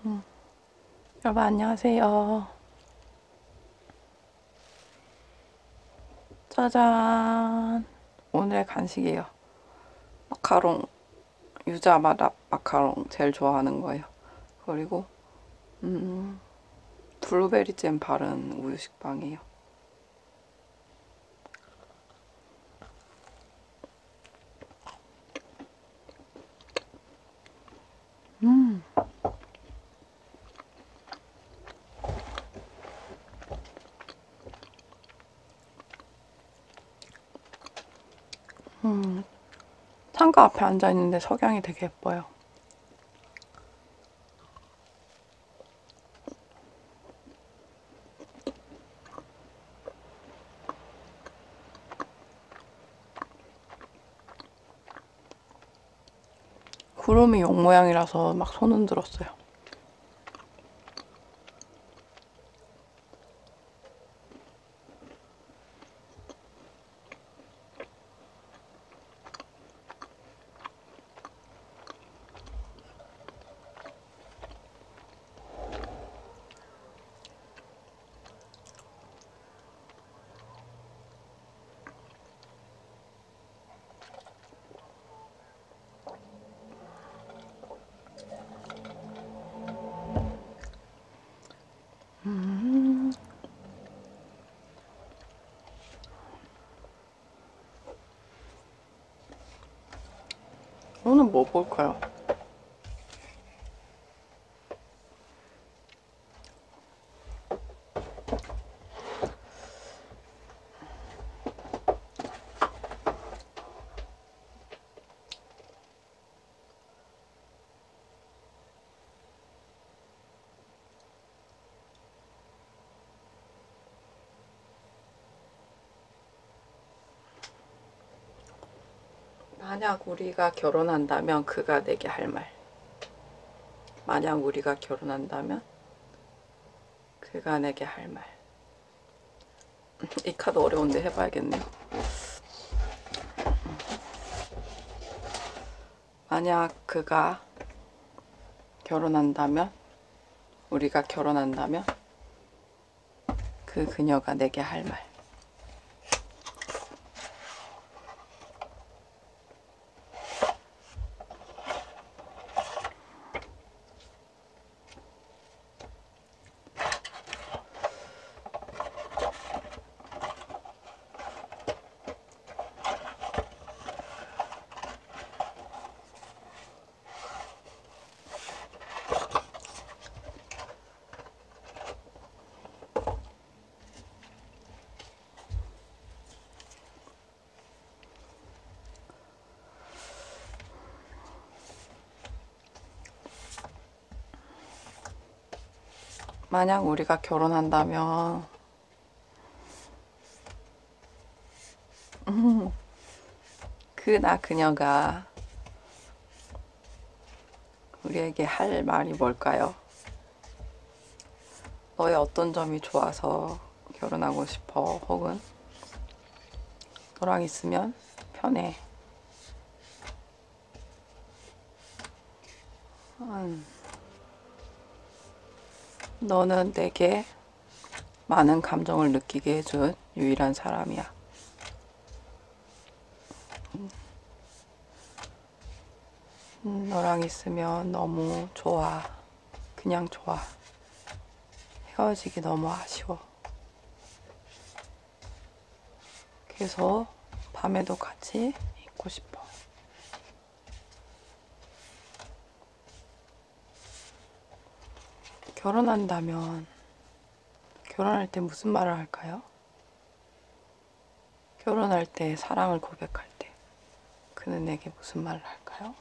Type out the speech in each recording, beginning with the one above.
여러분 안녕하세요. 짜잔! 오늘의 간식이에요. 마카롱. 유자마다 마카롱 제일 좋아하는 거예요. 그리고 블루베리 잼 바른 우유 식빵이에요. 창가 앞에 앉아 있는데 석양이 되게 예뻐요. 구름이 용 모양이라서 막 손 흔들었어요. 오늘 뭐 볼까요? 만약 우리가 결혼한다면 그가 내게 할 말. 만약 우리가 결혼한다면 그가 내게 할 말. 이 카드 어려운데 해봐야겠네요. 만약 그가 결혼한다면, 우리가 결혼한다면 그녀가 내게 할 말. 만약 우리가 결혼한다면 그녀가 우리에게 할 말이 뭘까요? 너의 어떤 점이 좋아서 결혼하고 싶어? 혹은 너랑 있으면 편해. 너는 내게 많은 감정을 느끼게 해준 유일한 사람이야. 너랑 있으면 너무 좋아. 그냥 좋아. 헤어지기 너무 아쉬워. 그래서 밤에도 같이 있고 싶어. 결혼한다면 결혼할 때 무슨 말을 할까요? 결혼할 때 사랑을 고백할 때 그는 내게 무슨 말을 할까요?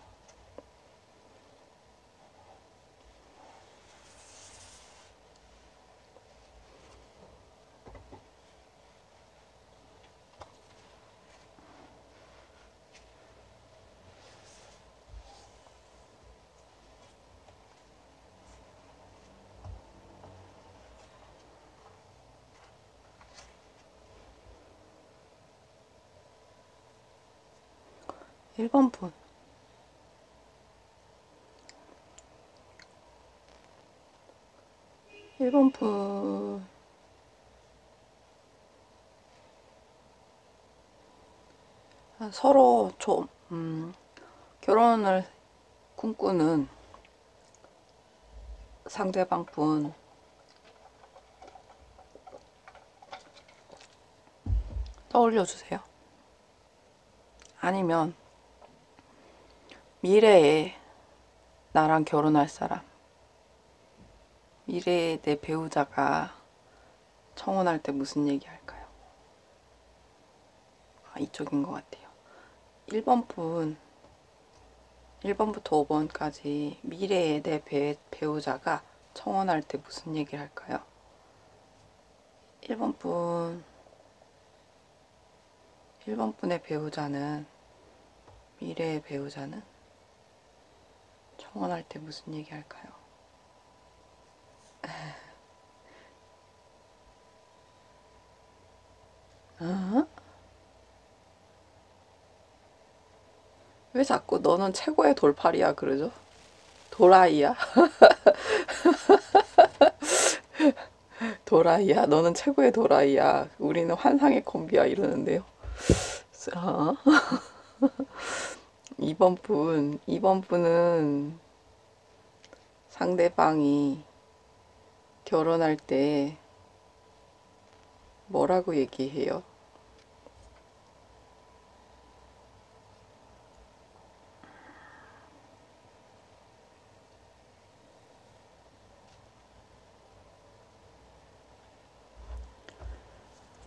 1번 분. 1번 분 서로 좀 결혼을 꿈꾸는 상대방 분 떠올려 주세요. 아니면 미래에 나랑 결혼할 사람, 미래의 내 배우자가 청혼할 때 무슨 얘기 할까요? 이쪽인 것 같아요. 1번 분, 1번부터 5번까지 미래의 내 배우자가 청혼할 때 무슨 얘기를 할까요? 1번 분, 1번 분의 배우자는, 미래의 배우자는 청혼할 때 무슨 얘기 할까요? 어? 왜 자꾸 너는 최고의 돌팔이야 그러죠? 도라이야? 도라이야? 너는 최고의 도라이야. 우리는 환상의 콤비야 이러는데요. 2번 분은 상대방이 결혼할 때 뭐라고 얘기해요?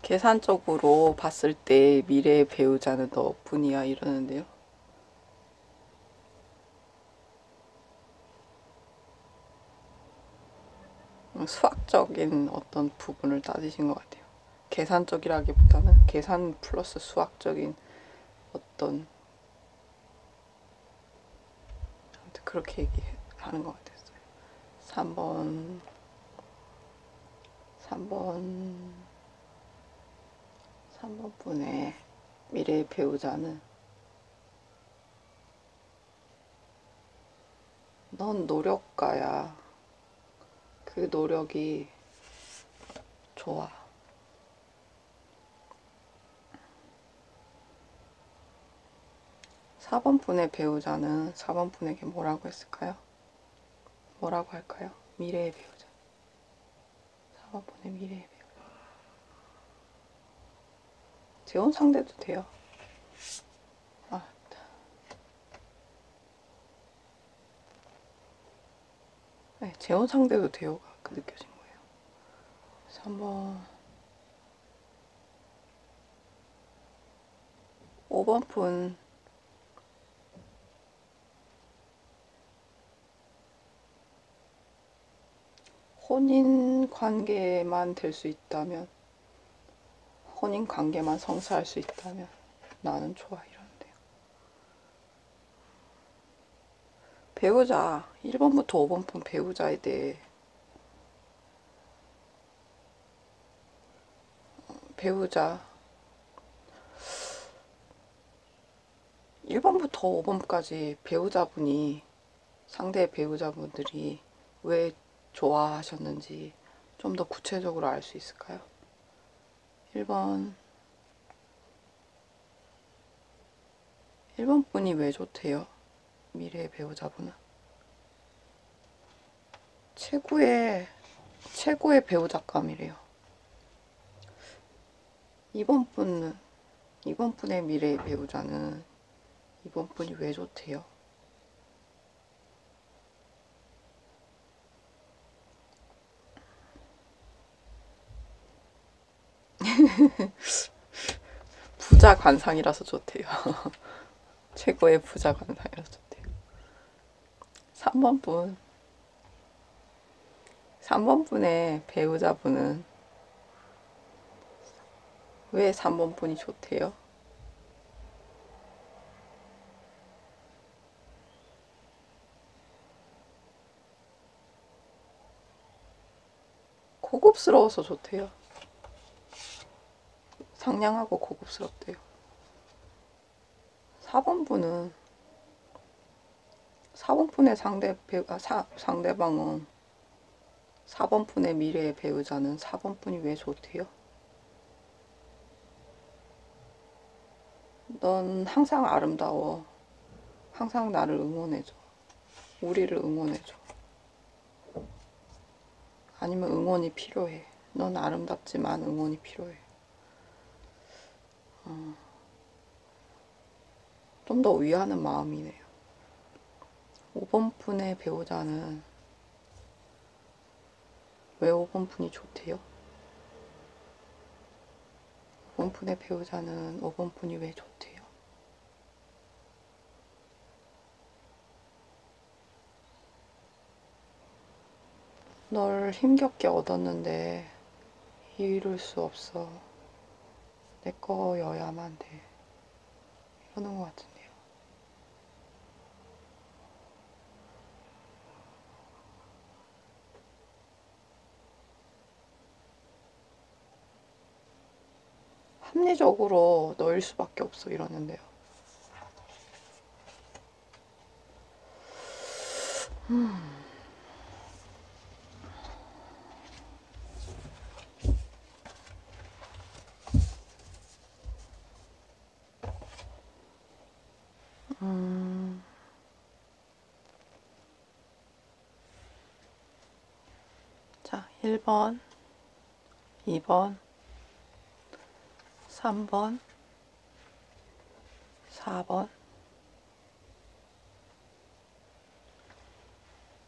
계산적으로 봤을 때 미래의 배우자는 너뿐이야 이러는데요. 수학적인 어떤 부분을 따지신 것 같아요. 계산적이라기보다는 계산 플러스 수학적인 어떤, 아무튼 그렇게 얘기하는 것 같았어요. 3번 분의 미래의 배우자는 넌 노력가야. 그 노력이 좋아. 4번 분의 배우자는 4번 분에게 뭐라고 했을까요? 뭐라고 할까요? 미래의 배우자. 4번 분의 미래의 배우자. 재혼 상대도 돼요. 네, 재혼 상대도 돼요가 그 느껴진 거예요. 3번 5번 분 혼인 관계만 될 수 있다면, 혼인 관계만 성사할 수 있다면 나는 좋아 이러는데요. 배우자 1번부터 5번 분 배우자에 대해 배우자 1번부터 5번까지 배우자분이 상대 배우자분들이 왜 좋아하셨는지 좀 더 구체적으로 알 수 있을까요? 1번 분이 왜 좋대요? 미래의 배우자분은 최고의 배우자감이래요. 2번 분의 미래의 배우자는 2번 분이 왜 좋대요? 부자 관상이라서 좋대요. 최고의 부자 관상이라서 좋대요. 3번 분의 배우자분은 왜 3번 분이 좋대요? 고급스러워서 좋대요. 상냥하고 고급스럽대요. 4번 분의 상대방은 4번 분의 미래의 배우자는 4번 분이 왜 좋대요? 넌 항상 아름다워. 항상 나를 응원해줘. 우리를 응원해줘. 아니면 응원이 필요해. 넌 아름답지만 응원이 필요해. 좀 더 위하는 마음이네요. 5번 분의 배우자는 왜 5번 분이 좋대요? 5번 분의 배우자는 5번 분이 왜 좋대요? 널 힘겹게 얻었는데 이룰 수 없어. 내 거여야만 돼. 이러는 것 같은데요. 합리적으로 너일 수밖에 없어 이러는데요. 자, 1번, 2번, 3번, 4번,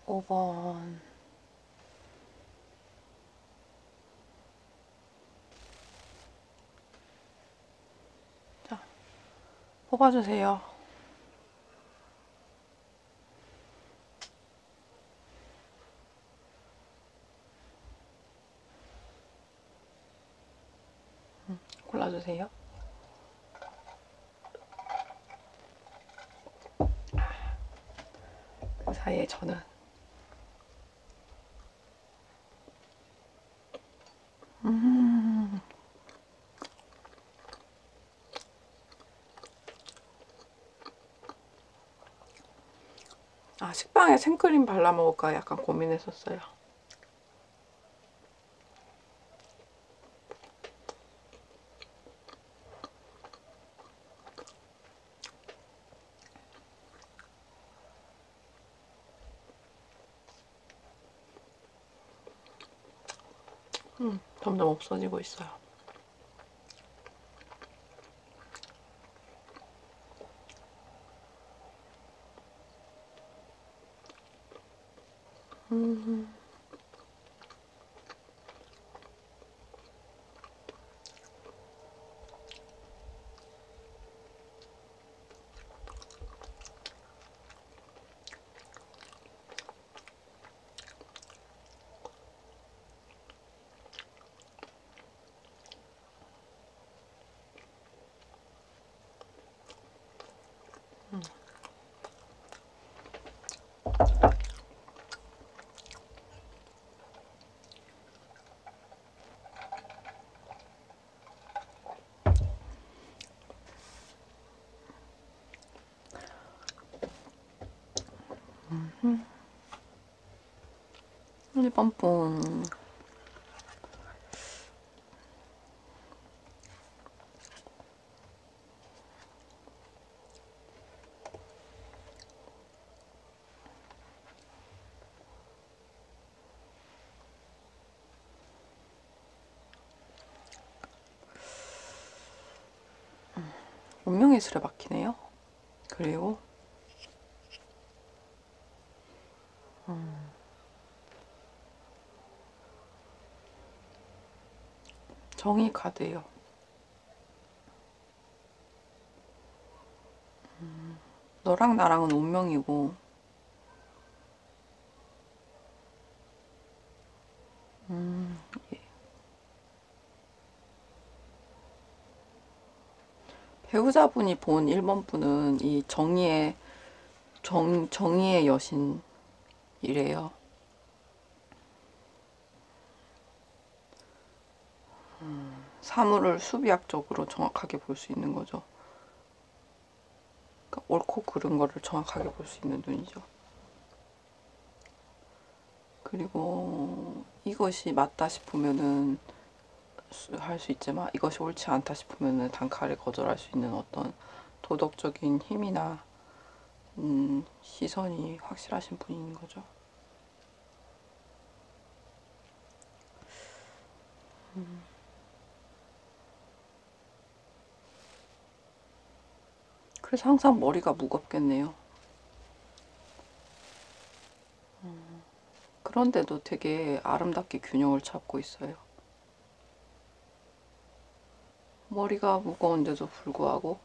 5번. 자, 뽑아주세요. 골라주세요. 그 사이에 저는 식빵에 생크림 발라 먹을까 약간 고민했었어요. 점점 없어지고 있어요. 일번 분 운명의 술에 박히네요. 그리고 정의 카드예요. 너랑 나랑은 운명이고 예. 배우자분이 본 1번 분은 이 정의의 여신이래요. 사물을 수비학적으로 정확하게 볼 수 있는 거죠. 그러니까 옳고 그른 거를 정확하게 볼 수 있는 눈이죠. 그리고 이것이 맞다 싶으면은 할 수 있지만 이것이 옳지 않다 싶으면은 단칼에 거절할 수 있는 어떤 도덕적인 힘이나 시선이 확실하신 분인 거죠. 그래서 항상 머리가 무겁겠네요. 그런데도 되게 아름답게 균형을 찾고 있어요. 머리가 무거운데도 불구하고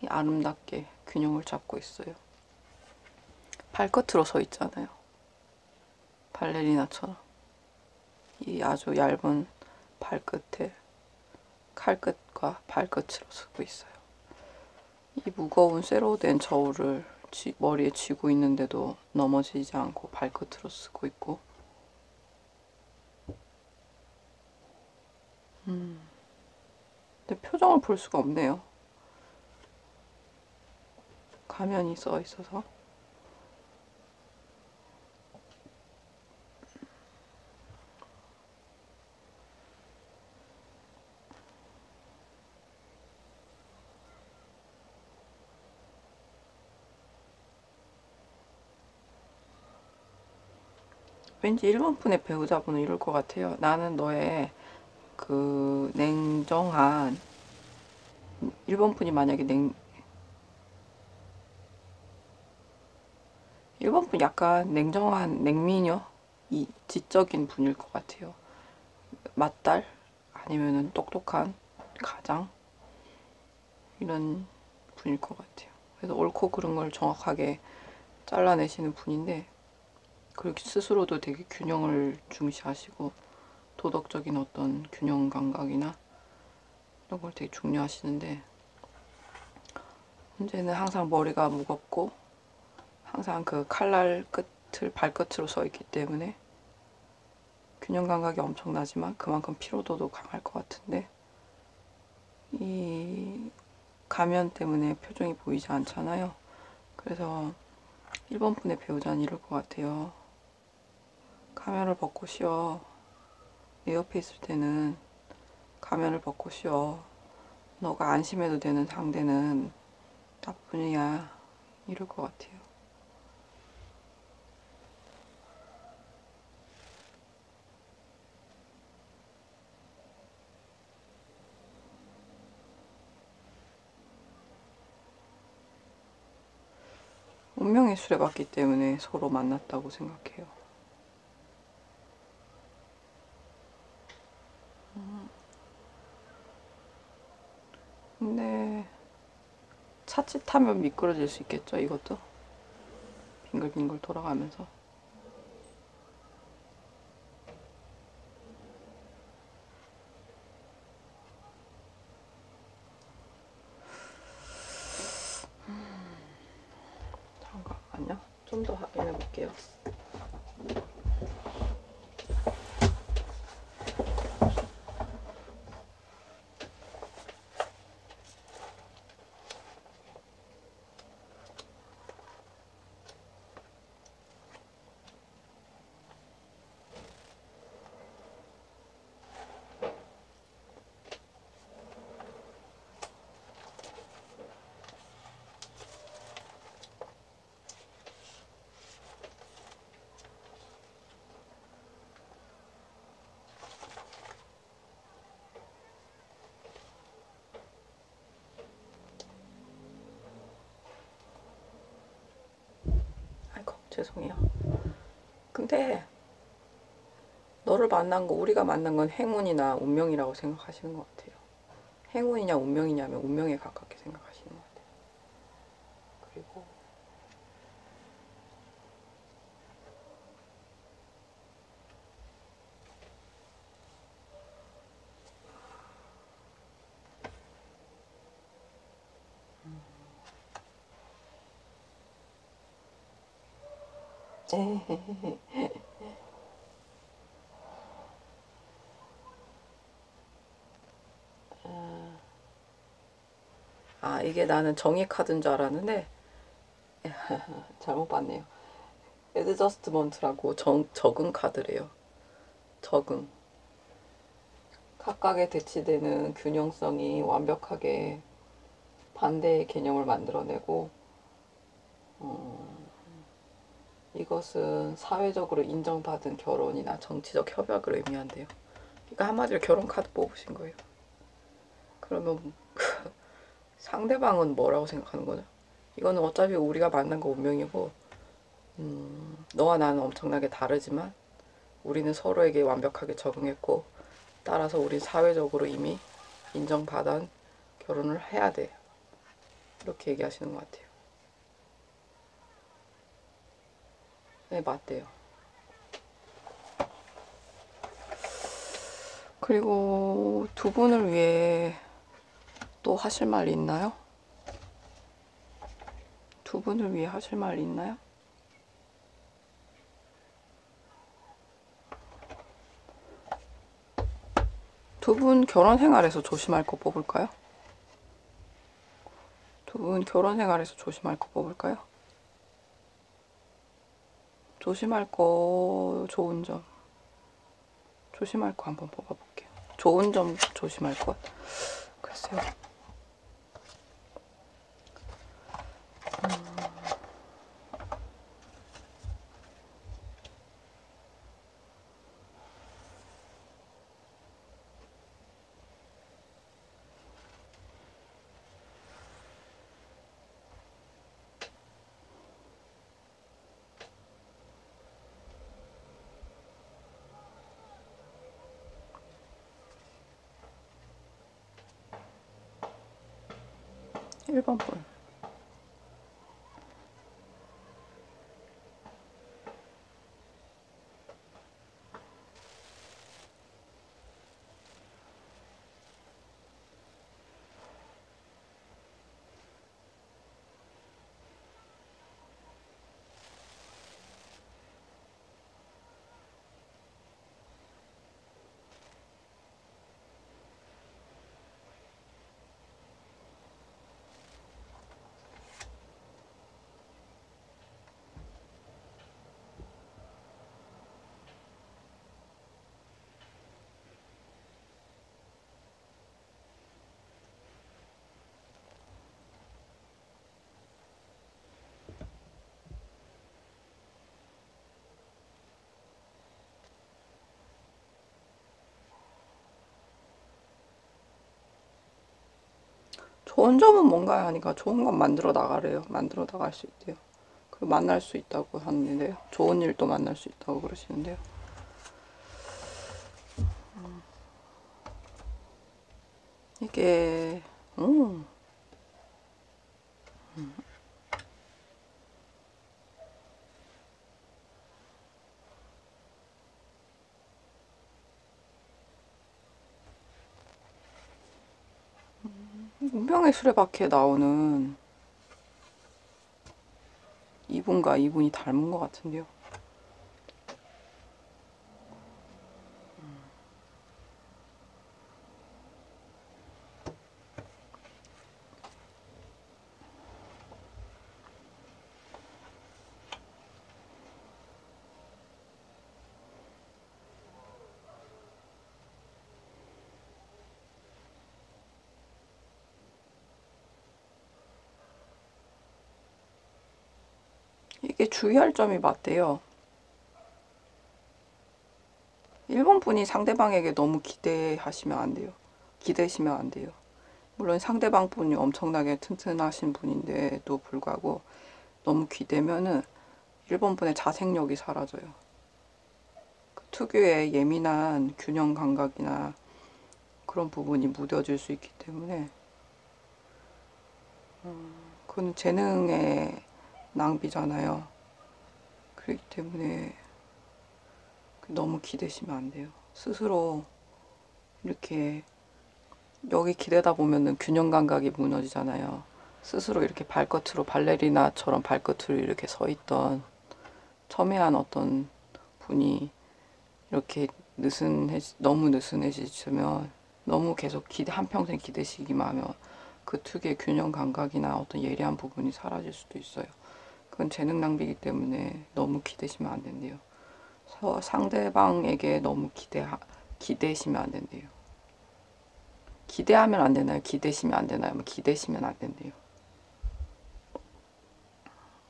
아름답게 균형을 잡고 있어요. 발끝으로 서 있잖아요. 발레리나처럼. 이 아주 얇은 발끝에 칼끝과 발끝으로 서고 있어요. 이 무거운 쇠로 된 저울을 머리에 쥐고 있는데도 넘어지지 않고 발끝으로 쓰고 있고, 근데 표정을 볼 수가 없네요. 가면이 써 있어서. 왠지 일본 분의 배우자분은 이럴 것 같아요. 나는 너의 그 냉정한, 일본 분이 만약에 일본 분 약간 냉정한 냉미녀, 이 지적인 분일 것 같아요. 맏딸 아니면은 똑똑한 가장 이런 분일 것 같아요. 그래서 옳고 그른 걸 정확하게 잘라내시는 분인데, 그렇게 스스로도 되게 균형을 중시하시고 도덕적인 어떤 균형 감각이나 이런 걸 되게 중요하시는데, 문제는 항상 머리가 무겁고 항상 그 칼날 끝을 발끝으로 서 있기 때문에 균형 감각이 엄청나지만 그만큼 피로도도 강할 것 같은데, 이 가면 때문에 표정이 보이지 않잖아요. 그래서 일본 분의 배우자는 이럴 것 같아요. 가면을 벗고 쉬어. 내 옆에 있을 때는 가면을 벗고 쉬어. 너가 안심해도 되는 상대는 나뿐이야. 이럴 것 같아요. 운명의 수레봤기 때문에 서로 만났다고 생각해요. 근데 차칫하면 미끄러질 수 있겠죠, 이것도? 빙글빙글 돌아가면서. 잠깐만요. 좀 더 확인해 볼게요. 아이고, 죄송해요. 근데 너를 만난 거, 우리가 만난 건 행운이나 운명이라고 생각하시는 것 같아요. 행운이냐 운명이냐면 운명에 가깝게 생각하시는 것 같아요. 그리고 아, 이게 나는 정의 카드인 줄 알았는데 잘못 봤네요. 그래서 애드저스트먼트라고 적응 카드래요. 적응. 각각의 대치되는 균형성이 완벽하게 반대의 개념을 만들어내고, 이것은 사회적으로 인정받은 결혼이나 정치적 협약을 의미한대요. 그러니까 한마디로 결혼 카드 뽑으신 거예요. 그러면 상대방은 뭐라고 생각하는 거죠? 이거는 어차피 우리가 만난 거 운명이고, 너와 나는 엄청나게 다르지만 우리는 서로에게 완벽하게 적응했고, 따라서 우린 사회적으로 이미 인정받은 결혼을 해야 돼. 이렇게 얘기하시는 것 같아요. 네, 맞대요. 그리고 두 분을 위해 또 하실 말 있나요? 두 분을 위해 하실 말 있나요? 두 분 결혼 생활에서 조심할 거 뽑을까요? 두 분 결혼 생활에서 조심할 거 뽑을까요? 조심할 거 좋은 점. 조심할 거 한번 뽑아볼게요. 좋은 점 조심할 것. 글쎄요. 1번 분. 좋은 점은 뭔가요? 하니까 좋은 건 만들어 나가래요. 만들어 나갈 수 있대요. 그리고 만날 수 있다고 하는데요. 좋은 일도 만날 수 있다고 그러시는데요. 이게 운명의 수레바퀴에 나오는 이분과 이분이 닮은 것 같은데요. 이게 주의할 점이 맞대요. 1번 분이 상대방에게 너무 기대하시면 안 돼요. 기대시면 안 돼요. 물론 상대방 분이 엄청나게 튼튼하신 분인데도 불구하고 너무 기대면은 1번 분의 자생력이 사라져요. 그 특유의 예민한 균형 감각이나 그런 부분이 무뎌질 수 있기 때문에 그건 재능의 낭비잖아요. 그렇기 때문에 너무 기대시면 안 돼요. 스스로 이렇게 여기 기대다 보면은 균형 감각이 무너지잖아요. 스스로 이렇게 발끝으로 발레리나처럼 발끝으로 이렇게 서 있던 첨예한 어떤 분이 이렇게 너무 느슨해지면 너무 계속 한평생 기대시기만 하면 그 특유의 균형 감각이나 어떤 예리한 부분이 사라질 수도 있어요. 그건 재능 낭비이기 때문에 너무 기대시면 안 된대요. 상대방에게 너무 기대시면 안 된대요. 기대하면 안 되나요? 기대시면 안 되나요? 기대시면 안 된대요.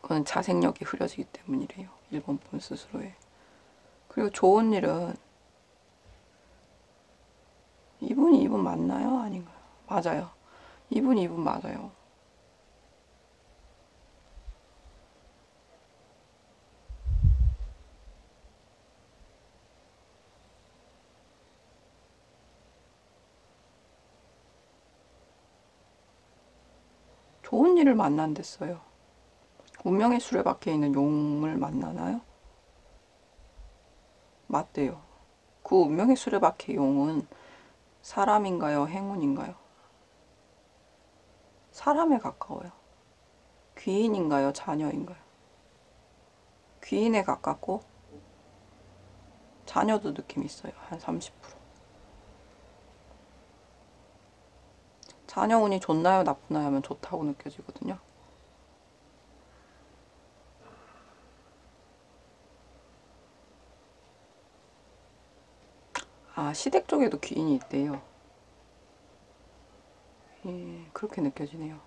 그건 자생력이 흐려지기 때문이래요. 1번 분 스스로에. 그리고 좋은 일은 이분이 이분 맞나요? 아닌가요? 맞아요. 이분이 이분 맞아요. 좋은 일을 만난댔어요. 운명의 수레바퀴에 있는 용을 만나나요? 맞대요. 그 운명의 수레바퀴 용은 사람인가요? 행운인가요? 사람에 가까워요. 귀인인가요? 자녀인가요? 귀인에 가깝고 자녀도 느낌 있어요. 한 30%. 자녀 운이 좋나요? 나쁘나요? 하면 좋다고 느껴지거든요. 아, 시댁 쪽에도 귀인이 있대요. 예, 그렇게 느껴지네요.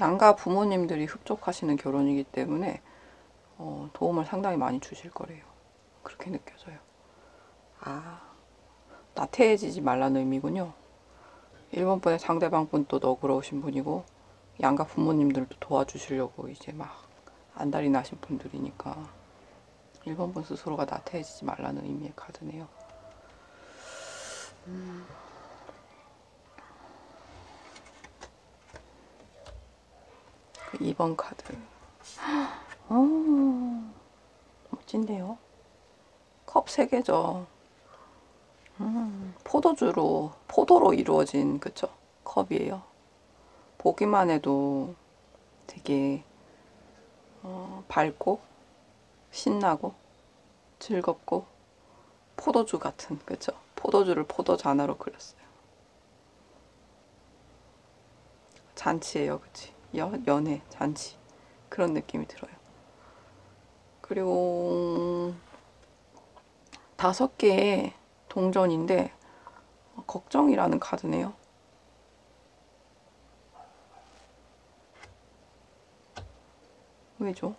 양가 부모님들이 흡족하시는 결혼이기 때문에 도움을 상당히 많이 주실 거래요. 그렇게 느껴져요. 아, 나태해지지 말라는 의미군요. 1번 분의 상대방 분도 너그러우신 분이고 양가 부모님들도 도와주시려고 이제 막 안달이 나신 분들이니까 1번 분 스스로가 나태해지지 말라는 의미의 카드네요. 2번 카드. 멋진데요. 컵 3개죠. 포도로 이루어진, 그쵸? 컵이에요. 보기만 해도 되게 밝고 신나고 즐겁고 포도주 같은, 그쵸? 포도주를 포도잔으로 그렸어요. 잔치예요, 그치? 연애, 잔치. 그런 느낌이 들어요. 그리고 5개의 동전인데 걱정이라는 카드네요. 왜죠?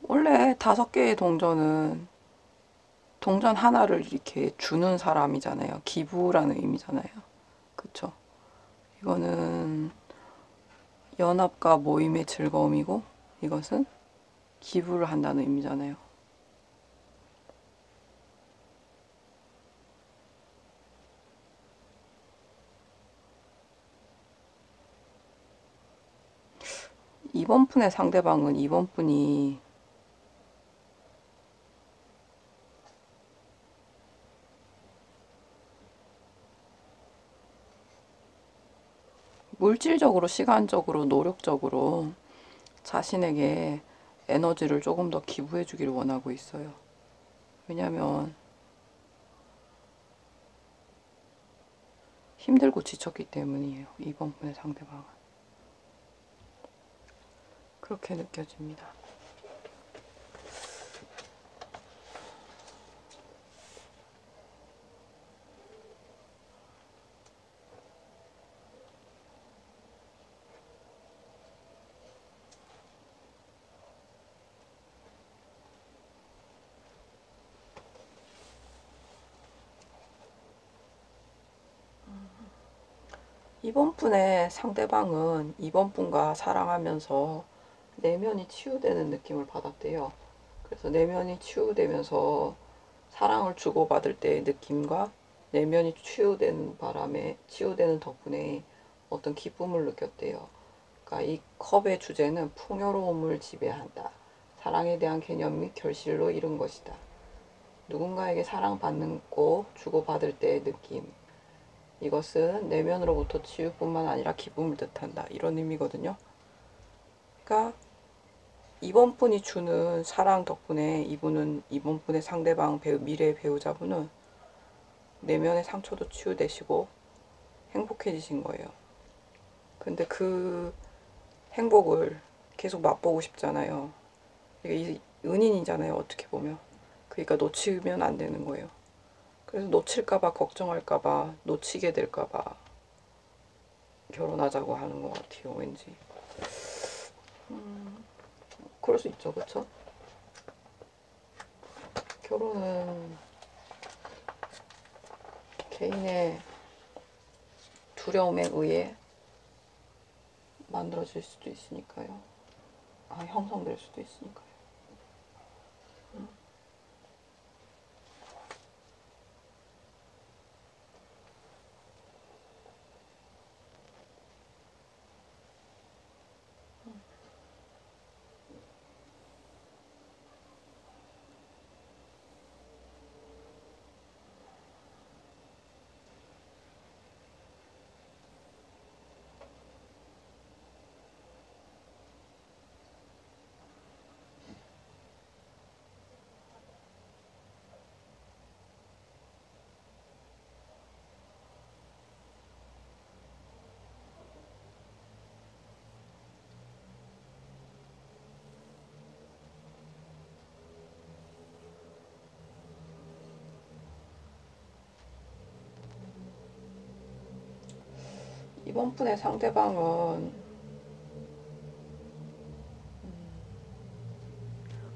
원래 5개의 동전은 동전 하나를 이렇게 주는 사람이잖아요. 기부라는 의미잖아요. 그쵸? 이거는 연합과 모임의 즐거움이고 이것은 기부를 한다는 의미잖아요. 이번 분의 상대방은 이번 분이 물질적으로, 시간적으로, 노력적으로 자신에게 에너지를 조금 더 기부해 주기를 원하고 있어요. 왜냐면 힘들고 지쳤기 때문이에요. 이번 분의 상대방은. 그렇게 느껴집니다. 이번 분의 상대방은 이번 분과 사랑하면서 내면이 치유되는 느낌을 받았대요. 그래서 내면이 치유되면서 사랑을 주고받을 때의 느낌과 내면이 치유되는 바람에, 치유되는 덕분에 어떤 기쁨을 느꼈대요. 그러니까 이 컵의 주제는 풍요로움을 지배한다. 사랑에 대한 개념 및 결실로 이룬 것이다. 누군가에게 사랑받고 주고받을 때의 느낌. 이것은 내면으로부터 치유뿐만 아니라 기쁨을 뜻한다. 이런 의미거든요. 그러니까 이번 분이 주는 사랑 덕분에 이번 분의 상대방 미래의 배우자분은 내면의 상처도 치유되시고 행복해지신 거예요. 근데 그 행복을 계속 맛보고 싶잖아요. 이게 은인이잖아요, 어떻게 보면. 그러니까 놓치면 안 되는 거예요. 그래서 놓칠까봐 걱정할까봐 놓치게 될까봐 결혼하자고 하는 것 같아요, 왠지. 그럴 수 있죠, 그쵸? 결혼은 개인의 두려움에 의해 만들어질 수도 있으니까요. 형성될 수도 있으니까요. 이번 분의 상대방은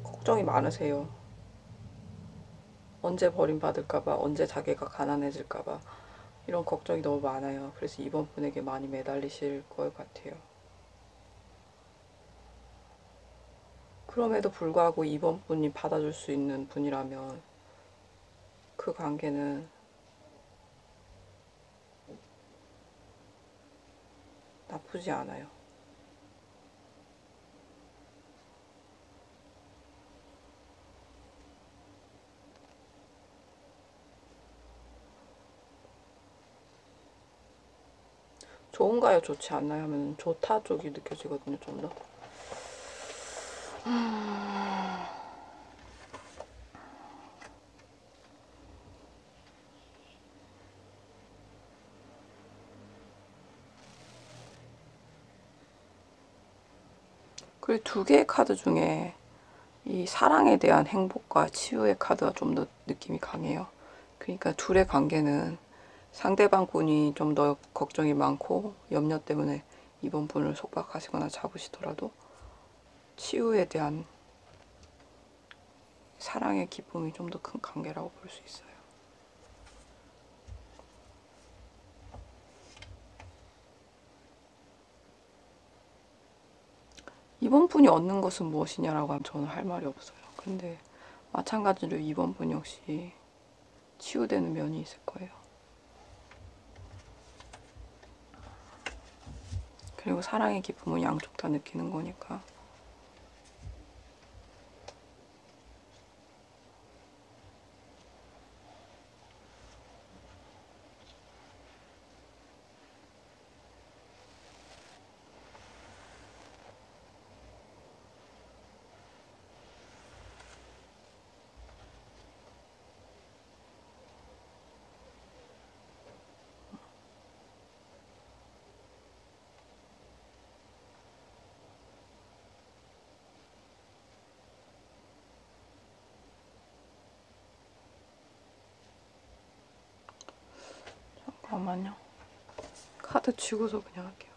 걱정이 많으세요. 언제 버림받을까봐, 언제 자기가 가난해질까봐 이런 걱정이 너무 많아요. 그래서 이번 분에게 많이 매달리실 것 같아요. 그럼에도 불구하고 이번 분이 받아줄 수 있는 분이라면 그 관계는 나쁘지 않아요. 좋은가요, 좋지 않나요 하면 좋다 쪽이 느껴지거든요, 좀 더. 그리고 두 개의 카드 중에 이 사랑에 대한 행복과 치유의 카드가 좀 더 느낌이 강해요. 그러니까 둘의 관계는 상대방 분이 좀 더 걱정이 많고 염려 때문에 이번 분을 속박하시거나 잡으시더라도 치유에 대한 사랑의 기쁨이 좀 더 큰 관계라고 볼 수 있어요. 이번 분이 얻는 것은 무엇이냐라고 하면 저는 할 말이 없어요. 근데 마찬가지로 이번 분 역시 치유되는 면이 있을 거예요. 그리고 사랑의 기쁨은 양쪽 다 느끼는 거니까. 잠깐만요. 카드 쥐고서 그냥 할게요.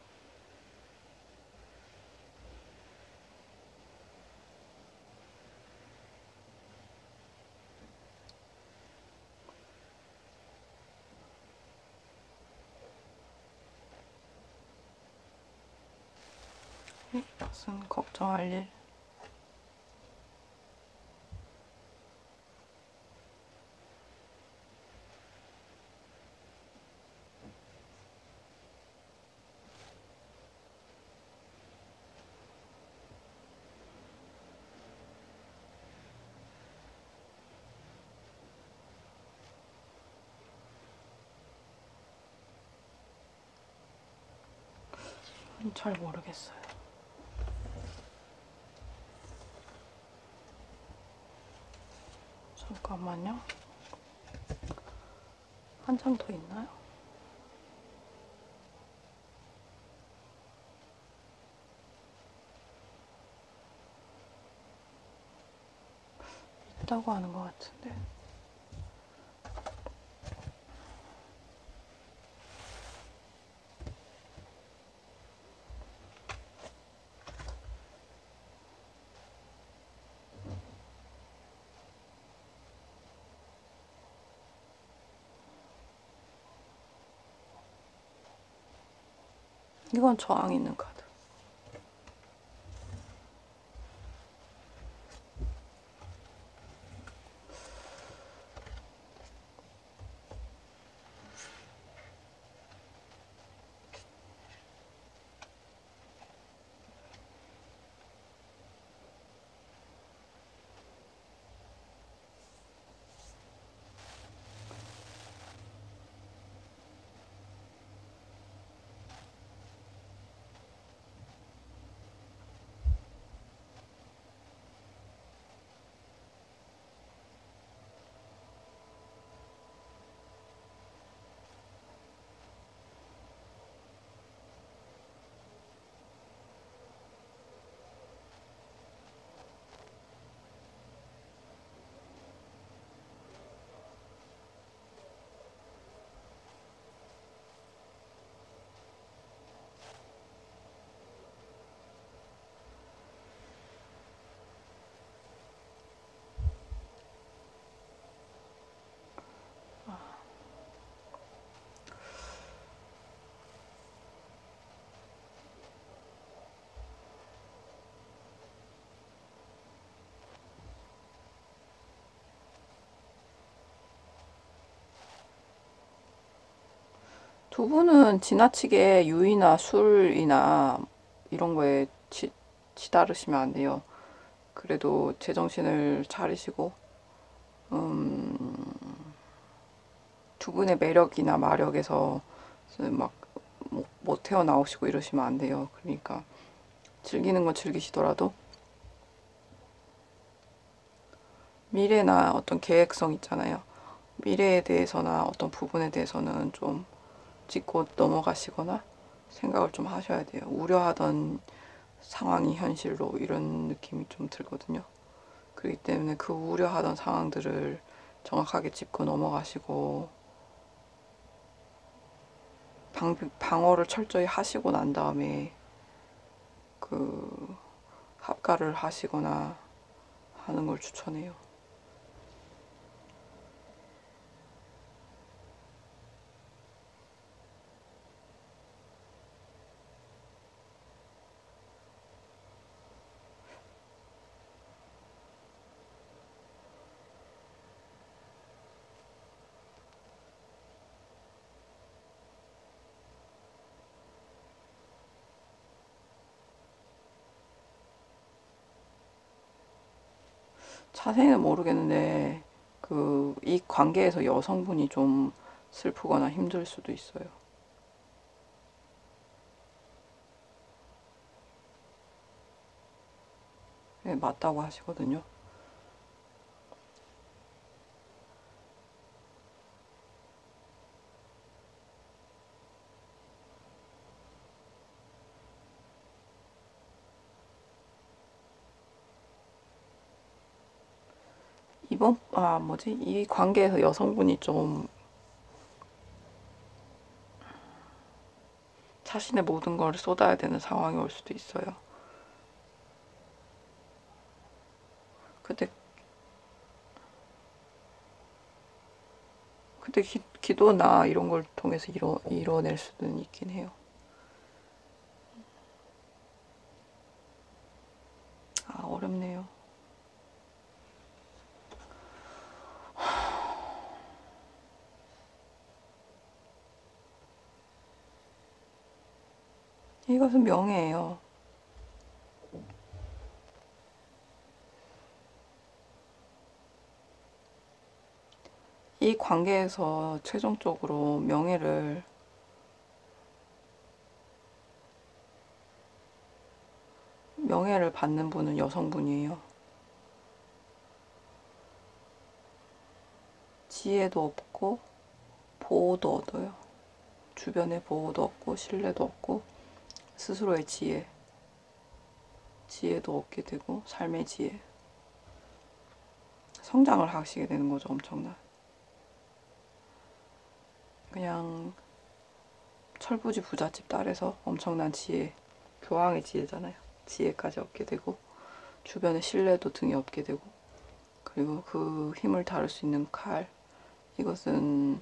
이것은 걱정할 일. 잘 모르겠어요. 잠깐만요. 한 장 더 있나요? 있다고 하는 것 같은데. 이건 저항 있는 카드. 두 분은 지나치게 유의나 술이나 이런 거에 치다르시면 안 돼요. 그래도 제정신을 차리시고, 두 분의 매력이나 마력에서 막 못 태어나오시고 이러시면 안 돼요. 그러니까 즐기는 건 즐기시더라도 미래나 어떤 계획성 있잖아요. 미래에 대해서나 어떤 부분에 대해서는 좀 짚고 넘어가시거나 생각을 좀 하셔야 돼요. 우려하던 상황이 현실로 이런 느낌이 좀 들거든요. 그렇기 때문에 그 우려하던 상황들을 정확하게 짚고 넘어가시고 방어를 철저히 하시고 난 다음에 그 합가를 하시거나 하는 걸 추천해요. 자세히는 모르겠는데 이 관계에서 여성분이 좀 슬프거나 힘들 수도 있어요. 네, 맞다고 하시거든요. 이 관계에서 여성분이 좀 자신의 모든 걸 쏟아야 되는 상황이 올 수도 있어요. 근데 기도나 이런 걸 통해서 이뤄낼 수는 있긴 해요. 아, 어렵네요. 이것은 명예예요. 이 관계에서 최종적으로 명예를 명예를 받는 분은 여성분이에요. 지혜도 없고 보호도 얻어요. 주변의 보호도 얻고 신뢰도 얻고 스스로의 지혜도 얻게 되고 삶의 지혜, 성장을 하시게 되는 거죠. 엄청난. 그냥 철부지 부잣집 딸에서 엄청난 지혜, 교황의 지혜잖아요. 지혜까지 얻게 되고 주변의 신뢰도 등에 얻게 되고, 그리고 그 힘을 다룰 수 있는 칼, 이것은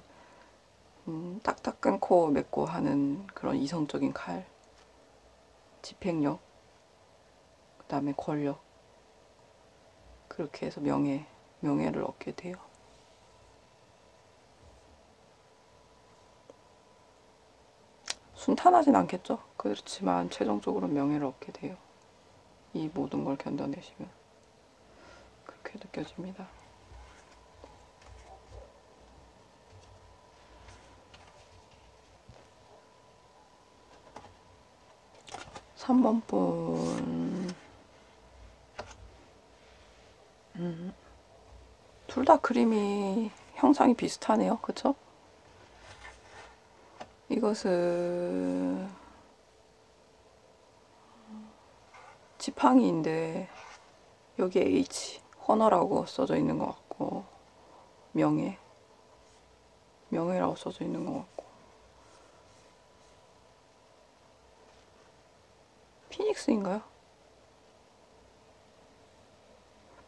딱딱 끊고 맺고 하는 그런 이성적인 칼, 집행력, 그 다음에 권력, 그렇게 해서 명예를 얻게 돼요. 순탄하진 않겠죠. 그렇지만 최종적으로 명예를 얻게 돼요. 이 모든 걸 견뎌내시면 그렇게 느껴집니다. 3번 분, 둘 다 그림이 형상이 비슷하네요. 그쵸? 이것은 지팡이인데 여기에 H, 헌어라고 써져 있는 것 같고, 명예라고 써져 있는 것 같고, 피닉스인가요?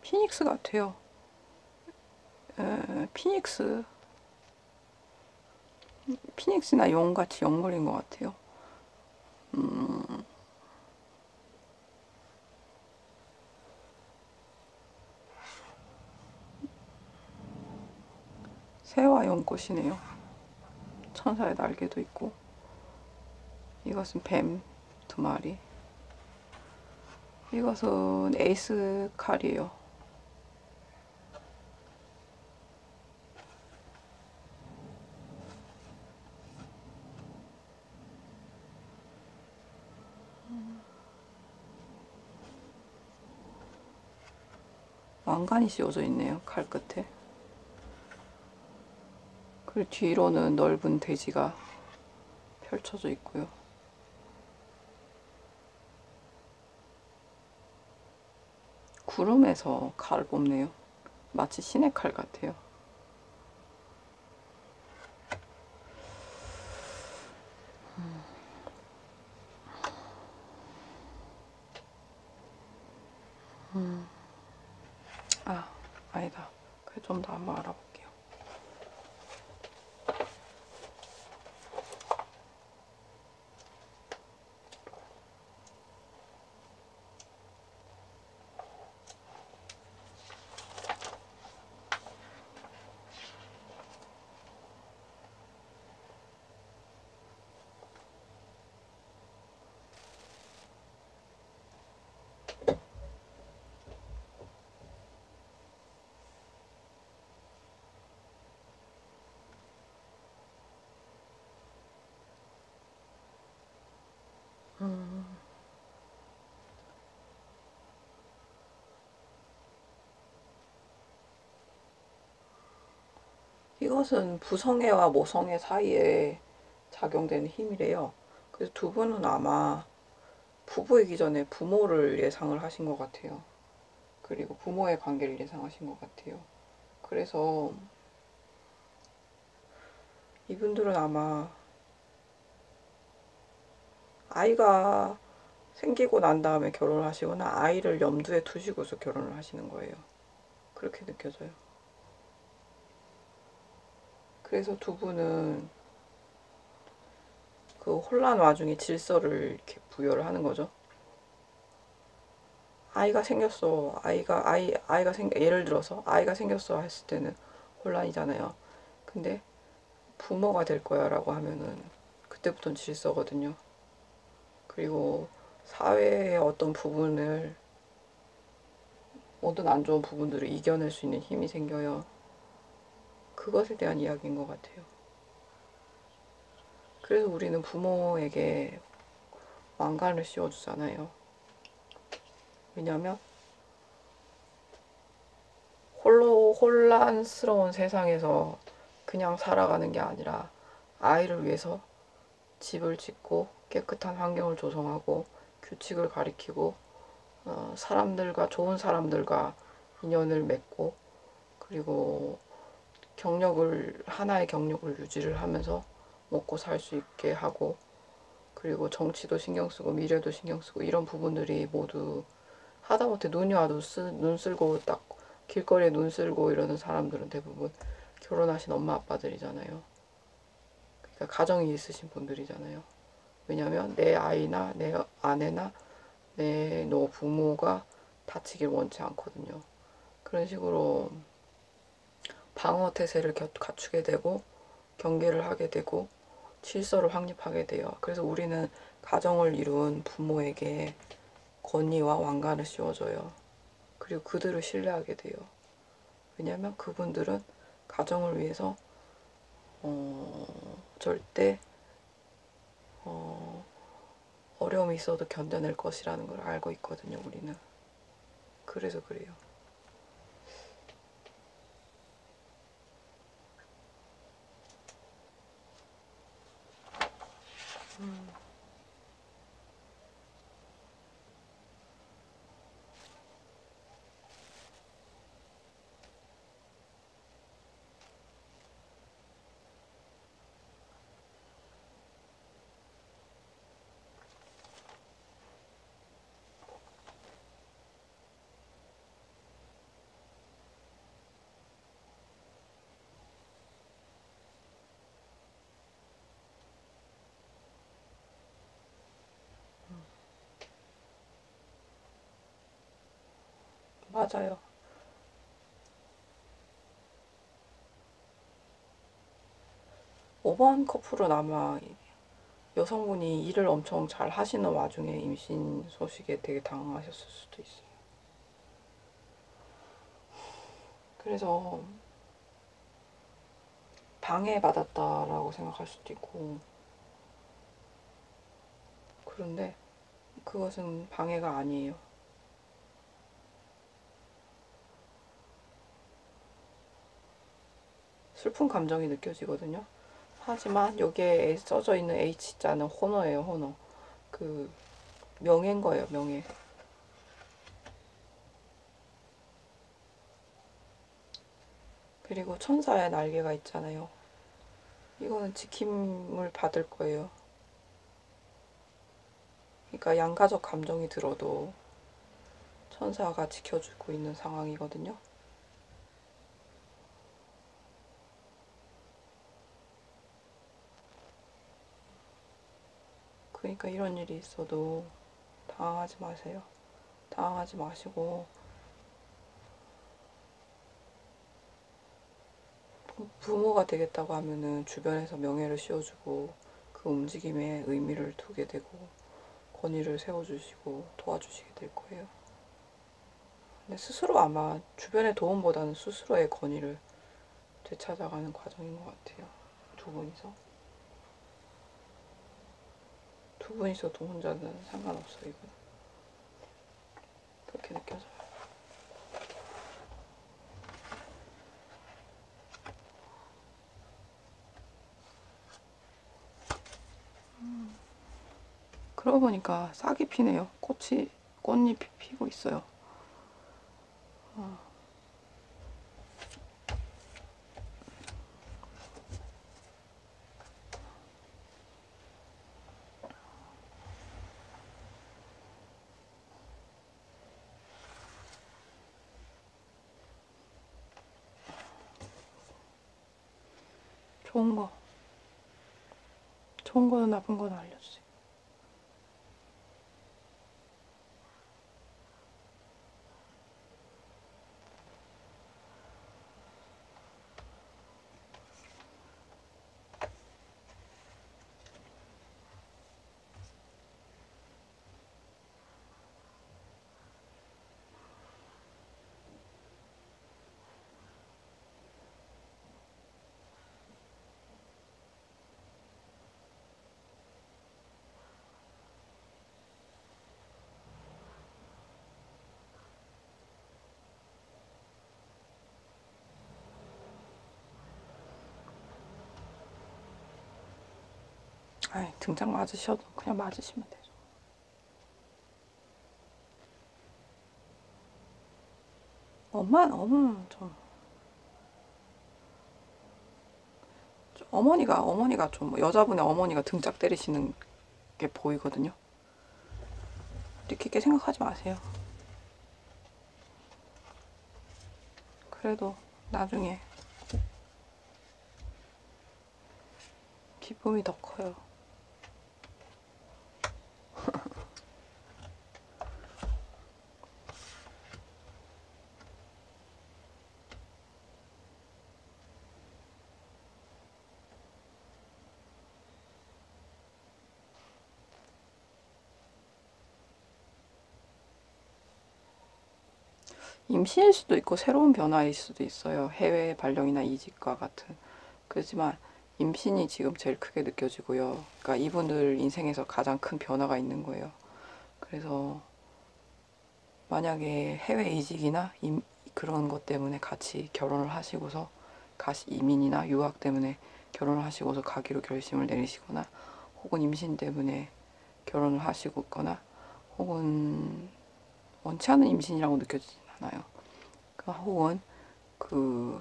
피닉스 같아요. 피닉스나 용같이 연결인 것 같아요. 새와 연꽃이네요. 천사의 날개도 있고, 이것은 뱀 2마리, 이것은 에이스 칼이에요. 왕관이 씌워져 있네요. 칼 끝에. 그리고 뒤로는 넓은 대지가 펼쳐져 있고요. 구름에서 칼을 뽑네요. 마치 신의 칼 같아요. 아니다. 그래, 좀 더 한번 알아볼게요. 이것은 부성애와 모성애 사이에 작용되는 힘이래요. 그래서 두 분은 아마 부부이기 전에 부모를 예상을 하신 것 같아요. 그리고 부모의 관계를 예상하신 것 같아요. 그래서 이분들은 아마 아이가 생기고 난 다음에 결혼을 하시거나 아이를 염두에 두시고서 결혼을 하시는 거예요. 그렇게 느껴져요. 그래서 두 분은 그 혼란 와중에 질서를 이렇게 부여를 하는 거죠. 아이가 생겼어. 예를 들어서 아이가 생겼어 했을 때는 혼란이잖아요. 근데 부모가 될 거야 라고 하면은 그때부터는 질서거든요. 그리고 사회의 어떤 부분을, 모든 안 좋은 부분들을 이겨낼 수 있는 힘이 생겨요. 그것에 대한 이야기인 것 같아요. 그래서 우리는 부모에게 왕관을 씌워주잖아요. 왜냐면 홀로 혼란스러운 세상에서 그냥 살아가는 게 아니라 아이를 위해서 집을 짓고 깨끗한 환경을 조성하고 규칙을 가리키고 사람들과 좋은 사람들과 인연을 맺고 그리고 하나의 경력을 유지를 하면서 먹고 살 수 있게 하고 그리고 정치도 신경 쓰고 미래도 신경 쓰고 이런 부분들이 모두 하다못해 눈이 와도 눈 쓸고 딱 길거리에 눈 쓸고 이러는 사람들은 대부분 결혼하신 엄마 아빠들이잖아요. 그러니까 가정이 있으신 분들이잖아요. 왜냐면 내 아이나 내 아내나 내 부모가 다치길 원치 않거든요. 그런 식으로 방어 태세를 갖추게 되고 경계를 하게 되고 질서를 확립하게 돼요. 그래서 우리는 가정을 이룬 부모에게 권위와 왕관을 씌워줘요. 그리고 그들을 신뢰하게 돼요. 왜냐하면 그분들은 가정을 위해서 절대 어려움이 있어도 견뎌낼 것이라는 걸 알고 있거든요. 우리는. 그래서 그래요. 맞아요. 5번 커플은 아마 여성분이 일을 엄청 잘 하시는 와중에 임신 소식에 되게 당황하셨을 수도 있어요. 그래서 방해받았다라고 생각할 수도 있고, 그런데 그것은 방해가 아니에요. 슬픈 감정이 느껴지거든요. 하지만 여기에 써져 있는 H자는 호너예요, 호너. 그 명예인 거예요, 명예. 그리고 천사의 날개가 있잖아요. 이거는 지킴을 받을 거예요. 그러니까 양가적 감정이 들어도 천사가 지켜주고 있는 상황이거든요. 그러니까 이런 일이 있어도 당황하지 마세요. 당황하지 마시고 부모가 되겠다고 하면은 주변에서 명예를 씌워주고 그 움직임에 의미를 두게 되고 권위를 세워주시고 도와주시게 될 거예요. 근데 스스로 아마 주변의 도움보다는 스스로의 권위를 되찾아가는 과정인 것 같아요. 두 분이서. 두 분이서도 혼자는 상관없어요, 이건. 그렇게 느껴져요. 그러고 보니까 싹이 피네요. 꽃잎이 피고 있어요. 좋은 거. 좋은 거는 나쁜 거는 알려주세요. 아이, 등짝 맞으셔도 그냥 맞으시면 되죠. 엄마는 좀 어머니가 좀 여자분의 어머니가 등짝 때리시는 게 보이거든요. 이렇게 생각하지 마세요. 그래도 나중에 기쁨이 더 커요. 임신일 수도 있고 새로운 변화일 수도 있어요. 해외 발령이나 이직과 같은. 그렇지만 임신이 지금 제일 크게 느껴지고요. 그러니까 이분들 인생에서 가장 큰 변화가 있는 거예요. 그래서 만약에 해외 이직이나 그런 것 때문에 같이 결혼을 하시고서 이민이나 유학 때문에 결혼을 하시고서 가기로 결심을 내리시거나 혹은 임신 때문에 결혼을 하시거나 혹은 원치 않은 임신이라고 느껴지진 않아요. 혹은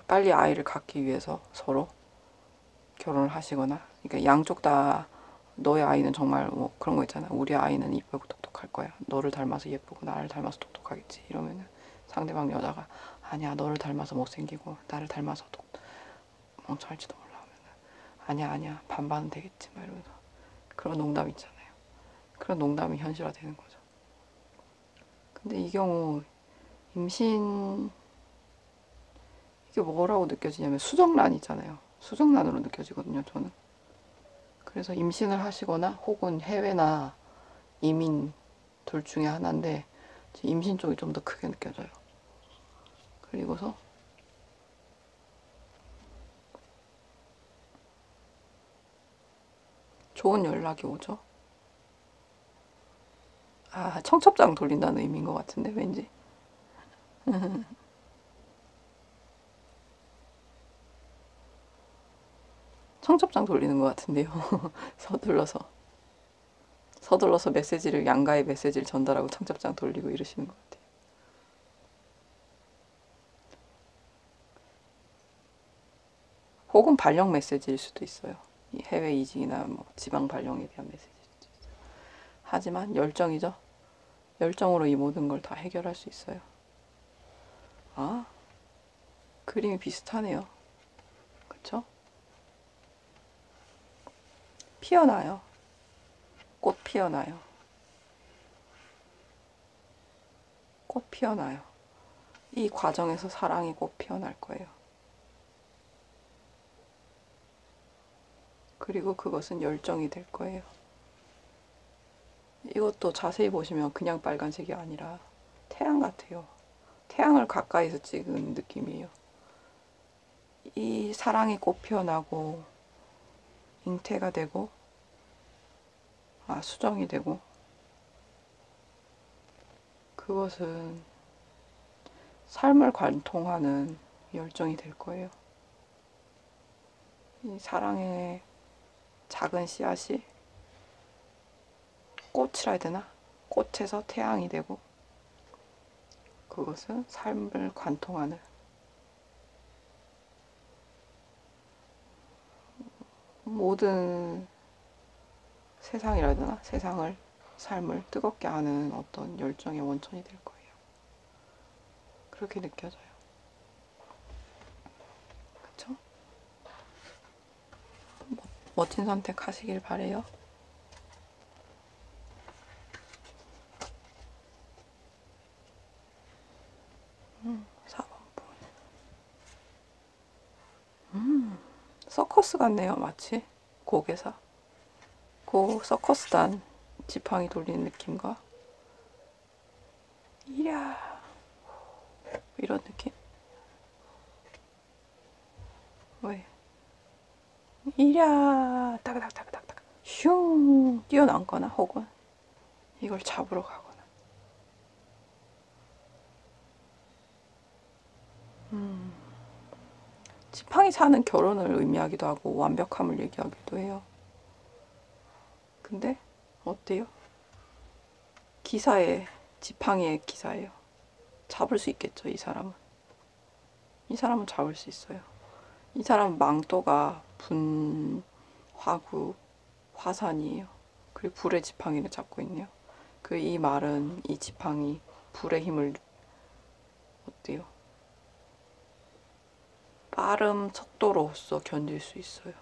빨리 아이를 갖기 위해서 서로 결혼을 하시거나, 그러니까 양쪽 다 너의 아이는 정말 뭐 그런 거 있잖아. 우리 아이는 이쁘고 똑똑할 거야. 너를 닮아서 예쁘고 나를 닮아서 똑똑하겠지. 이러면은 상대방 여자가 아니야, 너를 닮아서 못생기고 나를 닮아서 멍청할지도 몰라 하면은 아니야 반반은 되겠지 막 이러면서 그런 농담 있잖아요. 그런 농담이 현실화되는 거죠. 근데 이 경우 임신 이게 뭐라고 느껴지냐면 수정란 있잖아요. 수정란으로 느껴지거든요, 저는. 그래서 임신을 하시거나 혹은 해외나 이민 둘 중에 하나인데 임신 쪽이 좀 더 크게 느껴져요. 그리고서 좋은 연락이 오죠. 아, 청첩장 돌린다는 의미인 것 같은데 왠지. 청첩장 돌리는 것 같은데요. 서둘러서 메시지를 양가의 메시지를 전달하고 청첩장 돌리고 이러시는 것 같아요. 혹은 발령 메시지일 수도 있어요. 해외 이직이나 뭐 지방 발령에 대한 메시지일 수도 있어요. 하지만 열정이죠. 열정으로 이 모든 걸 다 해결할 수 있어요. 아, 그림이 비슷하네요. 그쵸? 피어나요. 꽃 피어나요. 꽃 피어나요. 이 과정에서 사랑이 꽃 피어날 거예요. 그리고 그것은 열정이 될 거예요. 이것도 자세히 보시면 그냥 빨간색이 아니라 태양 같아요. 태양을 가까이서 찍은 느낌이에요. 이 사랑이 꽃 피어나고 잉태가 되고 수정이 되고 그것은 삶을 관통하는 열정이 될 거예요. 이 사랑의 작은 씨앗이 꽃이라 해야 되나? 꽃에서 태양이 되고 그것은 삶을 관통하는 모든 세상이라 해야 되나? 삶을 뜨겁게 하는 어떤 열정의 원천이 될 거예요. 그렇게 느껴져요. 그쵸? 멋진 선택 하시길 바래요. 4번 분. 서커스 같네요, 마치. 곡에서. 서커스단 지팡이 돌리는 느낌과 이랴 이런 느낌. 왜? 이랴 따그닥따그닥따그 슝 뛰어넘거나 혹은 이걸 잡으러 가거나. 지팡이 사는 결혼을 의미하기도 하고 완벽함을 얘기하기도 해요. 근데 어때요? 기사에, 지팡이의 기사예요. 잡을 수 있겠죠, 이 사람은. 이 사람은 잡을 수 있어요. 이 사람은 망토가 분, 화구, 화산이에요. 그리고 불의 지팡이를 잡고 있네요. 그 이 말은 이 지팡이, 불의 힘을 어때요? 빠름 속도로서 견딜 수 있어요.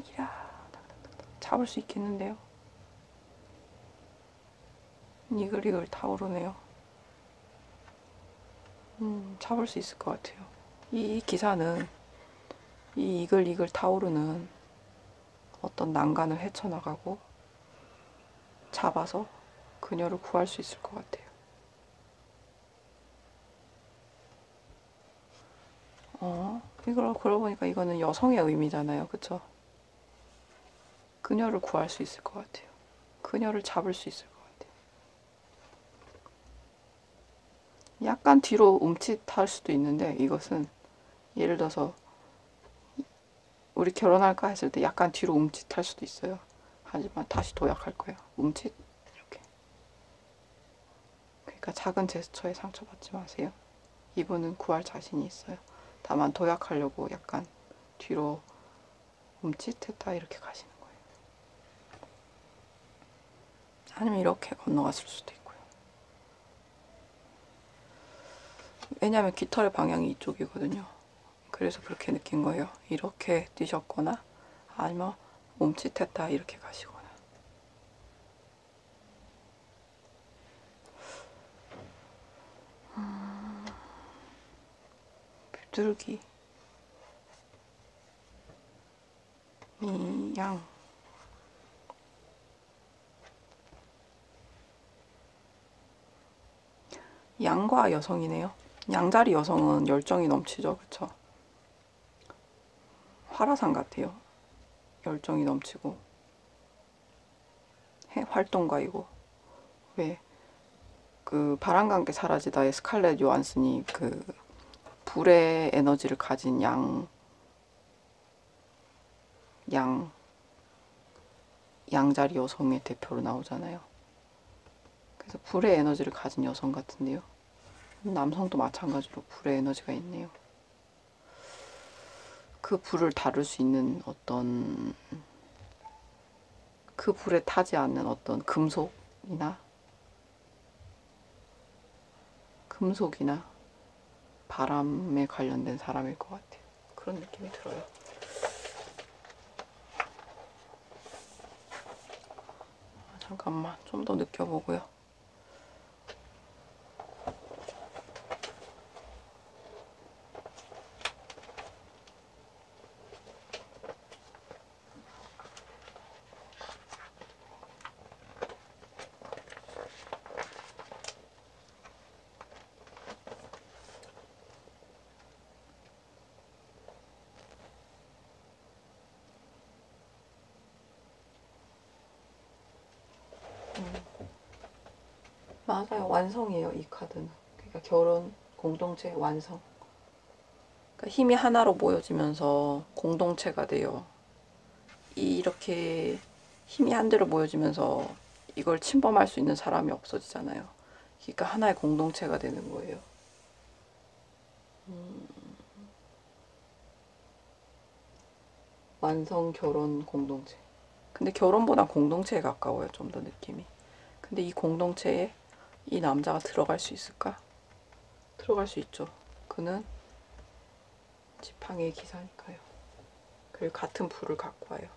이야, 잡을 수 있겠는데요? 이글이글 타오르네요. 잡을 수 있을 것 같아요. 이 기사는, 이 이글이글 타오르는 어떤 난간을 헤쳐나가고 잡아서 그녀를 구할 수 있을 것 같아요. 이걸 그러고 보니까 이거는 여성의 의미잖아요. 그쵸? 그녀를 구할 수 있을 것 같아요. 그녀를 잡을 수 있을 것 같아요. 약간 뒤로 움찔할 수도 있는데 이것은 예를 들어서 우리 결혼할까 했을 때 약간 뒤로 움찔할 수도 있어요. 하지만 다시 도약할 거예요. 움찔 이렇게. 그러니까 작은 제스처에 상처받지 마세요. 이분은 구할 자신이 있어요. 다만 도약하려고 약간 뒤로 움찔했다 이렇게 가시는 거예요. 아니면 이렇게 건너갔을 수도 있고요. 왜냐하면 깃털의 방향이 이쪽이거든요. 그래서 그렇게 느낀 거예요. 이렇게 뛰셨거나 아니면 몸짓했다 이렇게 가시거나. 비둘기 양 양과 여성이네요. 양자리 여성은 열정이 넘치죠. 그쵸? 화라산 같아요. 열정이 넘치고 활동가이고. 왜 그 바람과 함께 사라지다의 스칼렛 요한슨이 그 불의 에너지를 가진 양자리 여성의 대표로 나오잖아요. 그래서 불의 에너지를 가진 여성 같은데요. 남성도 마찬가지로 불의 에너지가 있네요. 그 불을 다룰 수 있는 어떤 그 불에 타지 않는 어떤 금속이나 바람에 관련된 사람일 것 같아요. 그런 느낌이 들어요. 잠깐만 좀 더 느껴보고요. 맞아요. 완성이에요. 이 카드는. 그러니까 결혼, 공동체, 완성. 그러니까 힘이 하나로 모여지면서 공동체가 돼요. 이렇게 힘이 한대로 모여지면서 이걸 침범할 수 있는 사람이 없어지잖아요. 그러니까 하나의 공동체가 되는 거예요. 완성, 결혼, 공동체. 근데 결혼보다 공동체에 가까워요. 좀 더 느낌이. 근데 이 공동체에 이 남자가 들어갈 수 있을까? 들어갈 수 있죠. 그는 지팡이의 기사니까요. 그리고 같은 불을 갖고 와요.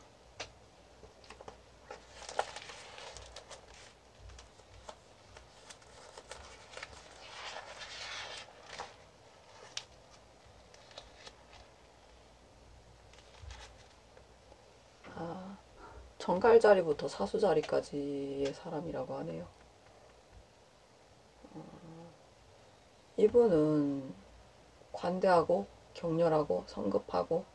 정갈자리부터 사수자리까지의 사람이라고 하네요. 이분은 관대하고 격렬하고 성급하고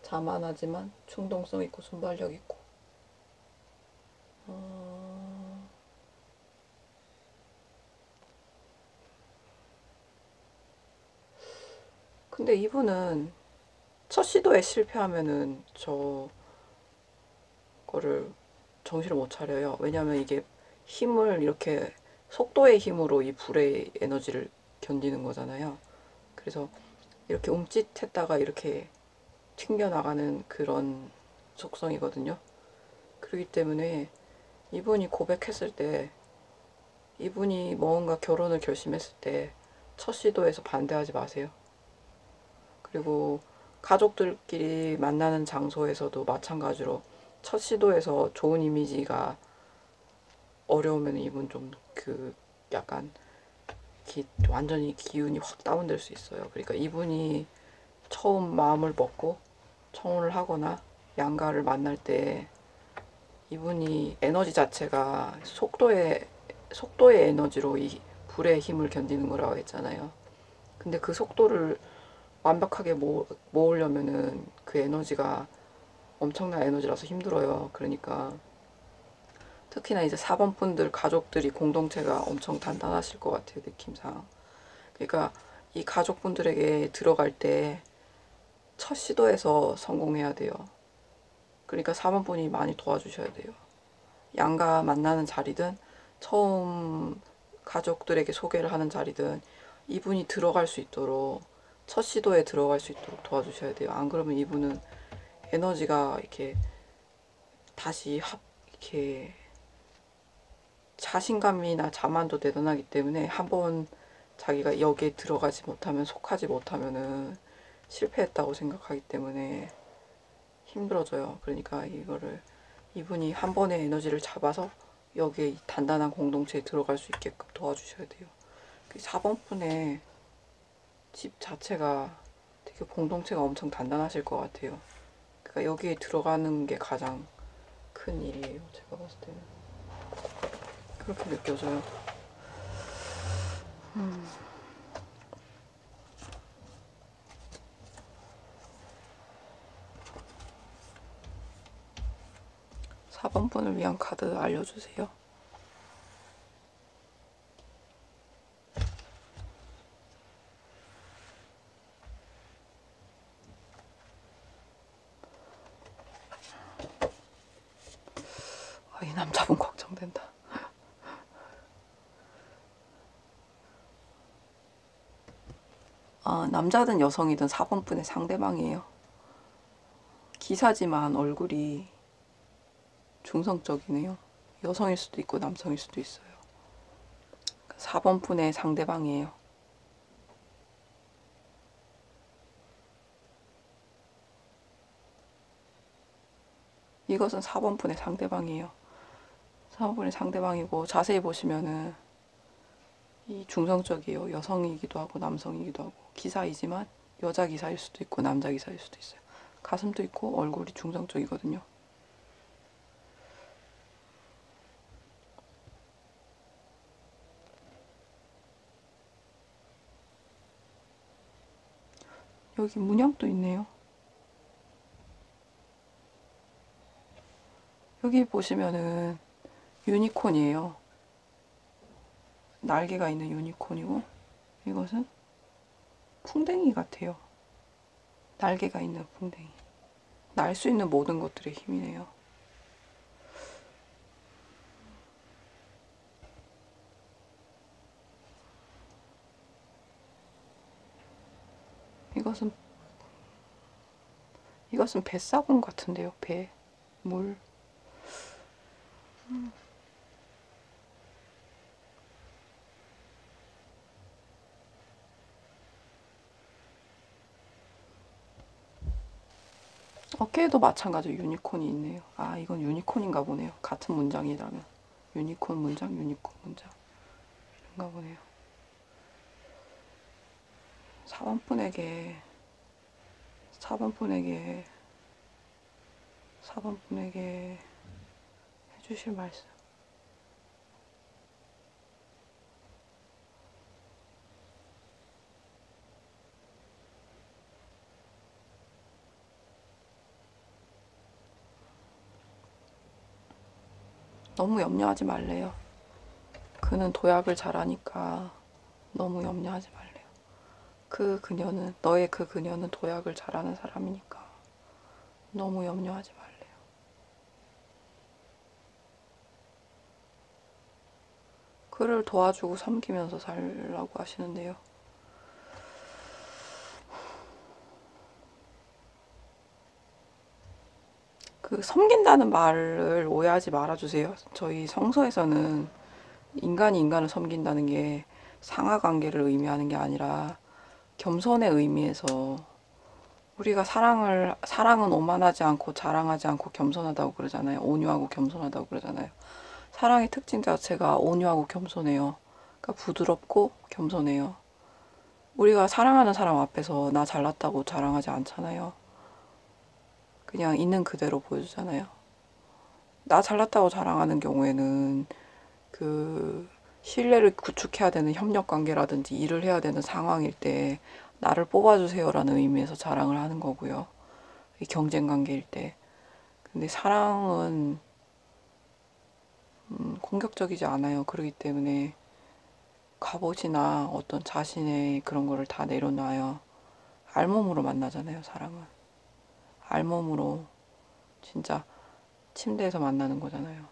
자만하지만 충동성 있고 순발력 있고 근데 이분은 첫 시도에 실패하면은 거를 정신을 못 차려요. 왜냐하면 이게 힘을 이렇게 속도의 힘으로 이 불의 에너지를 견디는 거잖아요. 그래서 이렇게 움찔했다가 이렇게 튕겨나가는 그런 속성이거든요. 그렇기 때문에 이분이 고백했을 때, 이분이 뭔가 결혼을 결심했을 때 첫 시도에서 반대하지 마세요. 그리고 가족들끼리 만나는 장소에서도 마찬가지로 첫 시도에서 좋은 이미지가 어려우면 이분 좀 약간 완전히 기운이 확 다운될 수 있어요. 그러니까 이분이 처음 마음을 먹고 청혼을 하거나 양가를 만날 때 이분이 에너지 자체가 속도의 에너지로 이 불의 힘을 견디는 거라고 했잖아요. 근데 그 속도를 완벽하게 모으려면은 그 에너지가 엄청난 에너지라서 힘들어요. 그러니까 특히나 이제 4번 분들 가족들이 공동체가 엄청 단단하실 것 같아요, 느낌상. 그러니까 이 가족분들에게 들어갈 때 첫 시도에서 성공해야 돼요. 그러니까 4번 분이 많이 도와주셔야 돼요. 양가 만나는 자리든 처음 가족들에게 소개를 하는 자리든 이분이 들어갈 수 있도록, 첫 시도에 들어갈 수 있도록 도와주셔야 돼요. 안 그러면 이분은 에너지가 이렇게 다시 이렇게 자신감이나 자만도 대단하기 때문에 한번 자기가 여기에 들어가지 못하면, 속하지 못하면은 실패했다고 생각하기 때문에 힘들어져요. 그러니까 이분이 한 번의 에너지를 잡아서 여기에 단단한 공동체에 들어갈 수 있게끔 도와주셔야 돼요. 4번 분의 집 자체가 되게 공동체가 엄청 단단하실 것 같아요. 그러니까 여기에 들어가는 게 가장 큰 일이에요. 제가 봤을 때는 그렇게 느껴져요. 4번 분을 위한 카드 알려주세요. 이 남자분 걱정된다. 남자든 여성이든 4번 분의 상대방이에요. 기사지만 얼굴이 중성적이네요. 여성일 수도 있고 남성일 수도 있어요. 4번 분의 상대방이에요. 이것은 4번 분의 상대방이에요. 4번 분의 상대방이고, 자세히 보시면은 이 중성적이에요. 여성이기도 하고 남성이기도 하고, 기사이지만 여자 기사일 수도 있고 남자 기사일 수도 있어요. 가슴도 있고 얼굴이 중성적이거든요. 여기 문양도 있네요. 여기 보시면은 유니콘이에요. 날개가 있는 유니콘이고, 이것은 풍뎅이 같아요. 날개가 있는 풍뎅이. 날 수 있는 모든 것들의 힘이네요. 이것은 뱃사공 같은데요. 배, 물. 어깨에도 마찬가지로 유니콘이 있네요. 이건 유니콘인가 보네요. 같은 문장이라면. 유니콘 문장, 유니콘 문장. 이런가 보네요. 4번 분에게 4번 분에게 해주실 말씀. 너무 염려하지 말래요. 그는 도약을 잘하니까 너무 염려하지 말래요. 너의 그 그녀는 도약을 잘하는 사람이니까 너무 염려하지 말래요. 그를 도와주고 섬기면서 살라고 하시는데요. 그 섬긴다는 말을 오해하지 말아주세요. 저희 성서에서는 인간이 인간을 섬긴다는 게 상하 관계를 의미하는 게 아니라 겸손의 의미에서 우리가 사랑은 오만하지 않고 자랑하지 않고 겸손하다고 그러잖아요. 온유하고 겸손하다고 그러잖아요. 사랑의 특징 자체가 온유하고 겸손해요. 그러니까 부드럽고 겸손해요. 우리가 사랑하는 사람 앞에서 나 잘났다고 자랑하지 않잖아요. 그냥 있는 그대로 보여주잖아요. 나 잘났다고 자랑하는 경우에는 그 신뢰를 구축해야 되는 협력 관계라든지 일을 해야 되는 상황일 때 나를 뽑아주세요라는 의미에서 자랑을 하는 거고요. 경쟁 관계일 때. 근데 사랑은 공격적이지 않아요. 그렇기 때문에 갑옷이나 어떤 자신의 그런 거를 다 내려놔요. 알몸으로 만나잖아요, 사랑은. 알몸으로 진짜 침대에서 만나는 거잖아요.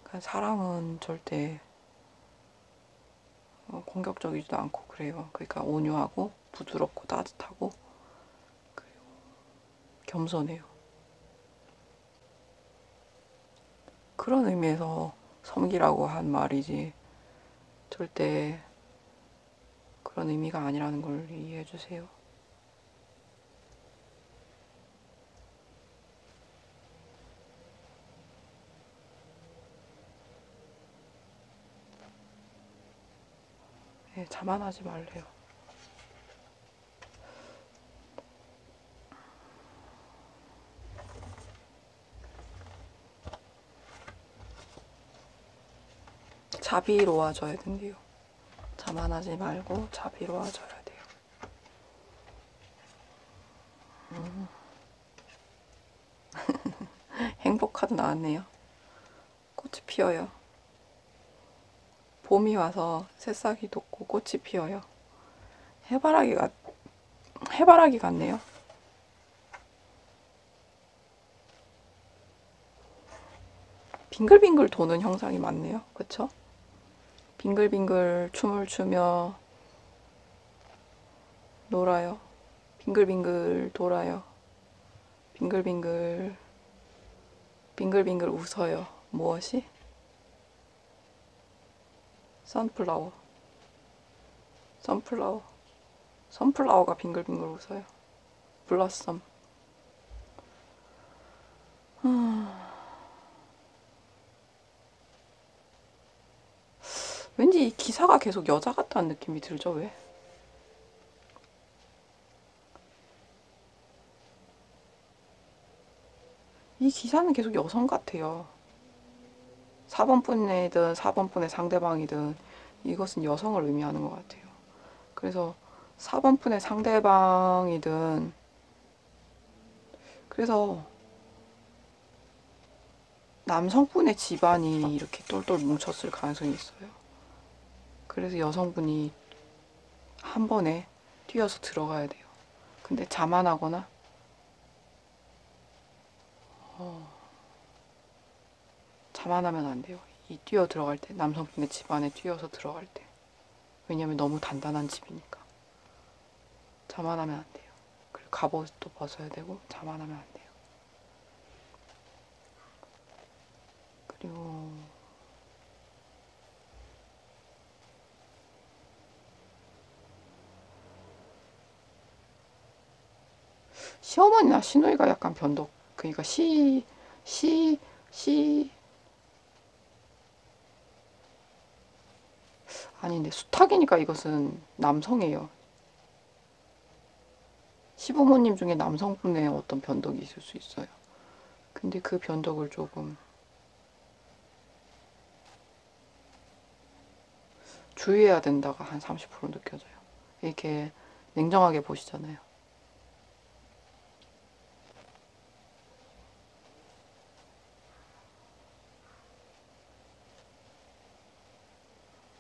그러니까 사랑은 절대 공격적이지도 않고 그래요. 그러니까 온유하고 부드럽고 따뜻하고 그리고 겸손해요. 그런 의미에서 섬기라고 한 말이지 절대 그런 의미가 아니라는 걸 이해해 주세요. 네, 자만하지 말래요. 자비로워져야 된대요. 자만하지 말고 자비로워져야 돼요. 행복 카드 나왔네요. 꽃이 피어요. 봄이 와서 새싹이 돋고 꽃이 피어요. 해바라기 같네요. 빙글빙글 도는 형상이 많네요. 그쵸? 빙글빙글 춤을 추며 놀아요. 빙글빙글 돌아요. 빙글빙글 빙글빙글 웃어요. 무엇이? 선플라워. 선플라워가 빙글빙글 웃어요. 블러썸. 왠지 이 기사가 계속 여자 같다는 느낌이 들죠, 왜? 이 기사는 계속 여성 같아요. 4번분이든 4번분의 상대방이든 이것은 여성을 의미하는 것 같아요. 그래서 4번분의 상대방이든 그래서 남성분의 집안이 이렇게 똘똘 뭉쳤을 가능성이 있어요. 그래서 여성분이 한 번에 뛰어서 들어가야 돼요. 근데 자만하거나 자만하면 안 돼요. 이 뛰어 들어갈 때 남성분의 집안에 뛰어서 들어갈 때 왜냐면 너무 단단한 집이니까 자만하면 안 돼요. 그리고 갑옷도 벗어야 되고 자만하면 안 돼요. 그리고 시어머니나 시누이가 약간 변덕 그러니까 시 아닌데 수탉이니까 이것은 남성이에요. 시부모님 중에 남성분의 어떤 변덕이 있을 수 있어요. 근데 그 변덕을 조금 주의해야 된다가 한 30% 느껴져요. 이렇게 냉정하게 보시잖아요.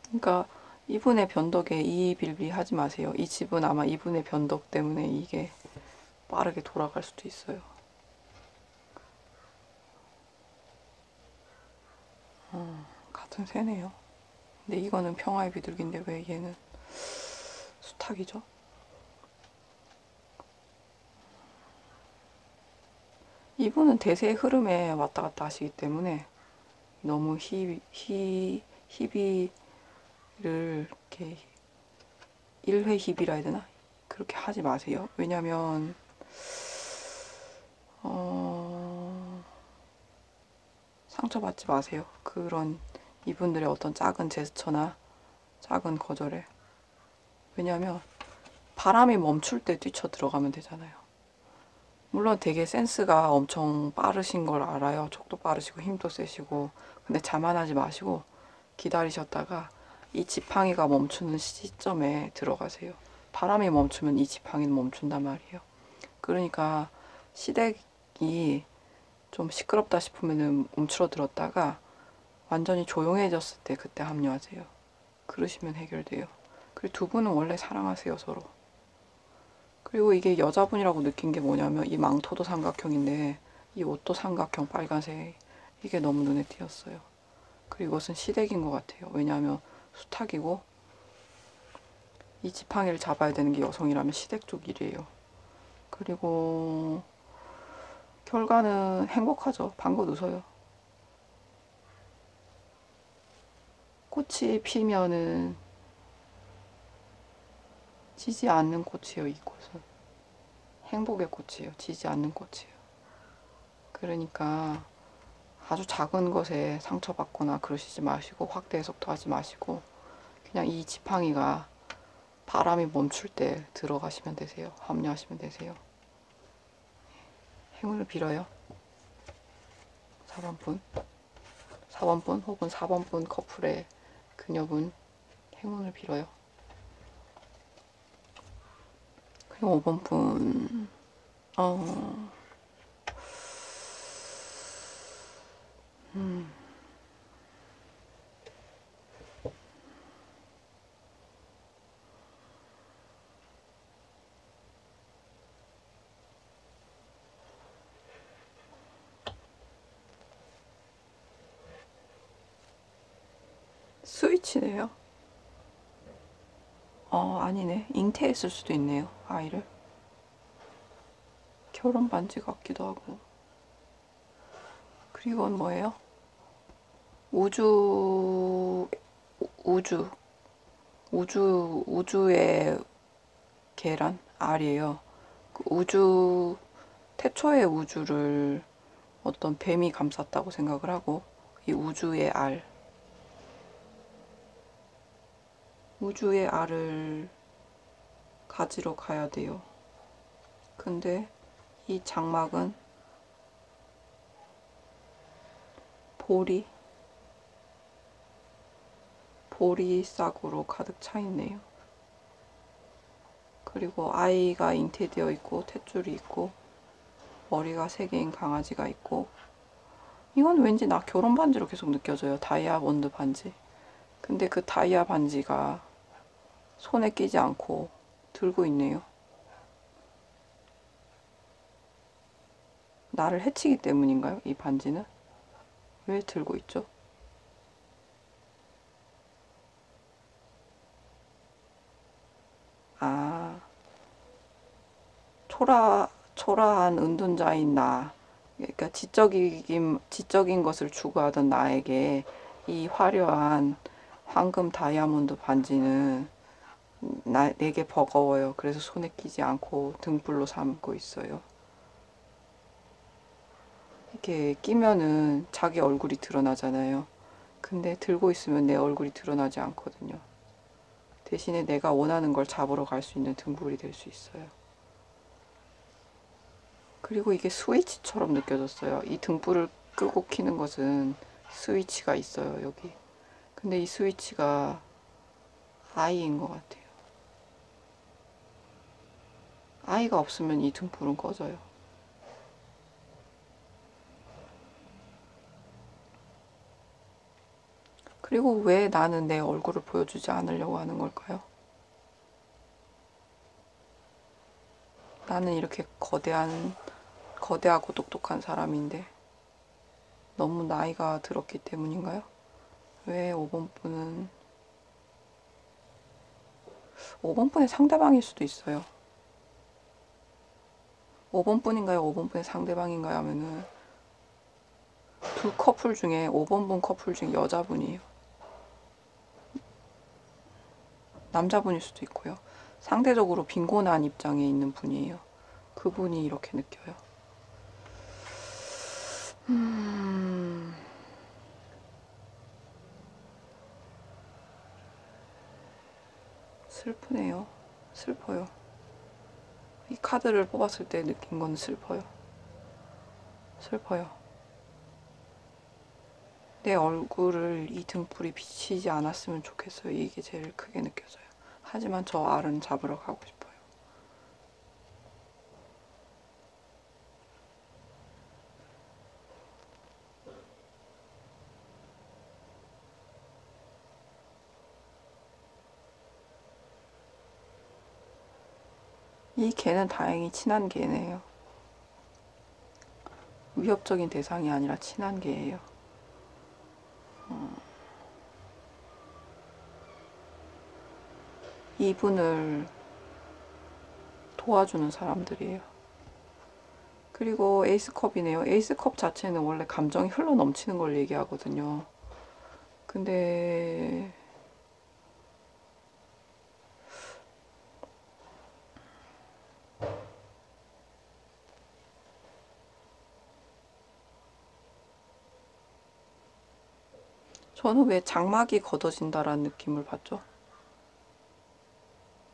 그러니까 이분의 변덕에 이의빌비하지 마세요. 이 집은 아마 이분의 변덕 때문에 이게 빠르게 돌아갈 수도 있어요. 같은 새네요. 근데 이거는 평화의 비둘기인데 왜 얘는 수탉이죠? 이분은 대세의 흐름에 왔다 갔다 하시기 때문에 너무 희비를 이렇게 일회 희비라 해야 되나? 그렇게 하지 마세요. 왜냐면 상처받지 마세요. 그런 이분들의 어떤 작은 제스처나 작은 거절에. 왜냐면 바람이 멈출 때 뛰쳐 들어가면 되잖아요. 물론 되게 센스가 엄청 빠르신 걸 알아요. 촉도 빠르시고 힘도 세시고. 근데 자만하지 마시고 기다리셨다가 이 지팡이가 멈추는 시점에 들어가세요. 바람이 멈추면 이 지팡이는 멈춘단 말이에요. 그러니까 시댁이 좀 시끄럽다 싶으면 움츠러들었다가 완전히 조용해졌을 때 그때 합류하세요. 그러시면 해결돼요. 그리고 두 분은 원래 사랑하세요, 서로. 그리고 이게 여자분이라고 느낀 게 뭐냐면 이 망토도 삼각형인데 이 옷도 삼각형 빨간색, 이게 너무 눈에 띄었어요. 그리고 이것은 시댁인 것 같아요. 왜냐하면 수탉이고 이 지팡이를 잡아야 되는 게 여성이라면 시댁 쪽 일이에요. 그리고 결과는 행복하죠. 방긋 웃어요. 꽃이 피면은 지지 않는 꽃이에요. 이 꽃은 행복의 꽃이에요. 지지 않는 꽃이에요. 그러니까 아주 작은 것에 상처받거나 그러시지 마시고 확대 해석도 하지 마시고 그냥 이 지팡이가 바람이 멈출 때 들어가시면 되세요. 합류하시면 되세요. 행운을 빌어요. 4번분 4번분 혹은 4번분 커플의 그녀분 행운을 빌어요. 그리고 5번분 스위치네요. 아니네. 잉태했을 수도 있네요. 아이를. 결혼 반지 같기도 하고. 그리고 이건 뭐예요? 우주의 계란? 알이에요. 그 태초의 우주를 어떤 뱀이 감쌌다고 생각을 하고, 이 우주의 알을 가지러 가야 돼요. 근데 이 장막은 보리싹으로 가득 차 있네요. 그리고 아이가 잉태되어 있고 탯줄이 있고 머리가 3개인 강아지가 있고, 이건 왠지 나 결혼 반지로 계속 느껴져요. 다이아몬드 반지. 근데 그 다이아 반지가 손에 끼지 않고 들고 있네요. 나를 해치기 때문인가요? 이 반지는? 왜 들고 있죠? 아, 초라한 은둔자인 나. 그러니까 지적인 것을 추구하던 나에게 이 화려한 황금 다이아몬드 반지는 내게 버거워요. 그래서 손에 끼지 않고 등불로 삼고 있어요. 이렇게 끼면은 자기 얼굴이 드러나잖아요. 근데 들고 있으면 내 얼굴이 드러나지 않거든요. 대신에 내가 원하는 걸 잡으러 갈 수 있는 등불이 될 수 있어요. 그리고 이게 스위치처럼 느껴졌어요. 이 등불을 끄고 켜는 것은 스위치가 있어요, 여기. 근데 이 스위치가 아이인 것 같아요. 아이가 없으면 이 등불은 꺼져요. 그리고 왜 나는 내 얼굴을 보여주지 않으려고 하는 걸까요? 나는 이렇게 거대하고 똑똑한 사람인데 너무 나이가 들었기 때문인가요? 왜 5번 분은 5번 분의 상대방일 수도 있어요. 5번 분인가요? 5번 분의 상대방인가요? 하면은 두 커플 중에 5번 분 커플 중에 여자분이에요. 남자분일 수도 있고요. 상대적으로 빈곤한 입장에 있는 분이에요. 그분이 이렇게 느껴요. 슬프네요. 슬퍼요. 이 카드를 뽑았을 때 느낀 건 슬퍼요. 슬퍼요. 내 얼굴을 이 등불이 비치지 않았으면 좋겠어요. 이게 제일 크게 느껴져요. 하지만 저 알은 잡으러 가고 싶어요. 이 개는 다행히 친한 개네요. 위협적인 대상이 아니라 친한 개예요. 이분을 도와주는 사람들이에요. 그리고 에이스컵이네요. 에이스컵 자체는 원래 감정이 흘러 넘치는 걸 얘기하거든요. 근데 저는 왜 장막이 걷어진다라는 느낌을 받죠?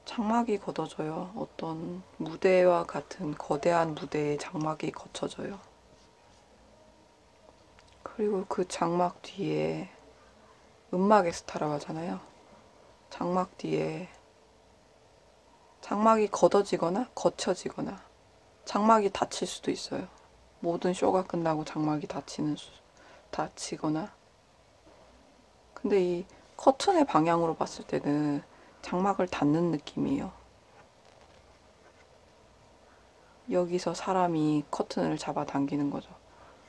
장막이 걷어져요. 어떤 무대와 같은 거대한 무대에 장막이 걷혀져요. 그리고 그 장막 뒤에 음막의 스타라고 하잖아요. 장막 뒤에 장막이 걷어지거나 걷혀지거나 장막이 닫힐 수도 있어요. 모든 쇼가 끝나고 장막이 닫히거나. 근데 이 커튼의 방향으로 봤을 때는 장막을 닫는 느낌이에요. 여기서 사람이 커튼을 잡아당기는 거죠.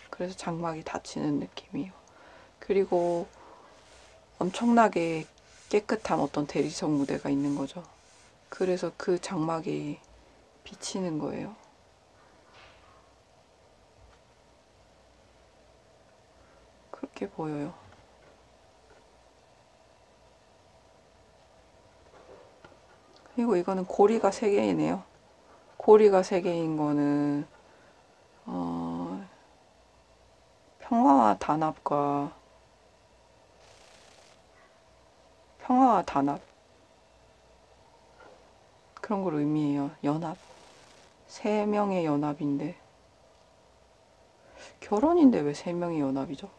그래서 장막이 닫히는 느낌이에요. 그리고 엄청나게 깨끗한 어떤 대리석 무대가 있는 거죠. 그래서 그 장막이 비치는 거예요. 그렇게 보여요. 그리고 이거는 고리가 3개이네요. 고리가 3개인 거는 평화와 단합 그런 걸 의미해요. 연합. 3명의 연합인데 결혼인데 왜 3명의 연합이죠?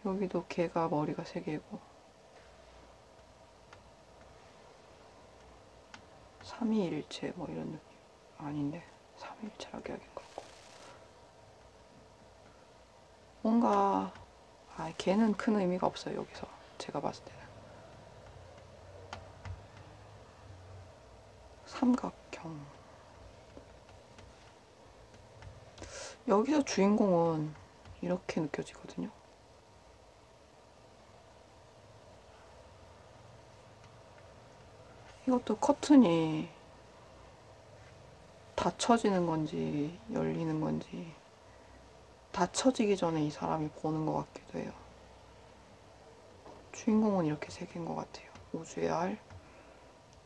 여기도 개가 머리가 3개고 3위일체 뭐 이런 느낌 아닌데 3위일체라고 하긴 그렇고 뭔가 개는 큰 의미가 없어요. 여기서 제가 봤을 때는 삼각형. 여기서 주인공은 이렇게 느껴지거든요. 이것도 커튼이 닫혀지는 건지 열리는 건지 닫혀지기 전에 이 사람이 보는 것 같기도 해요. 주인공은 이렇게 3개인 것 같아요. 우주의 알,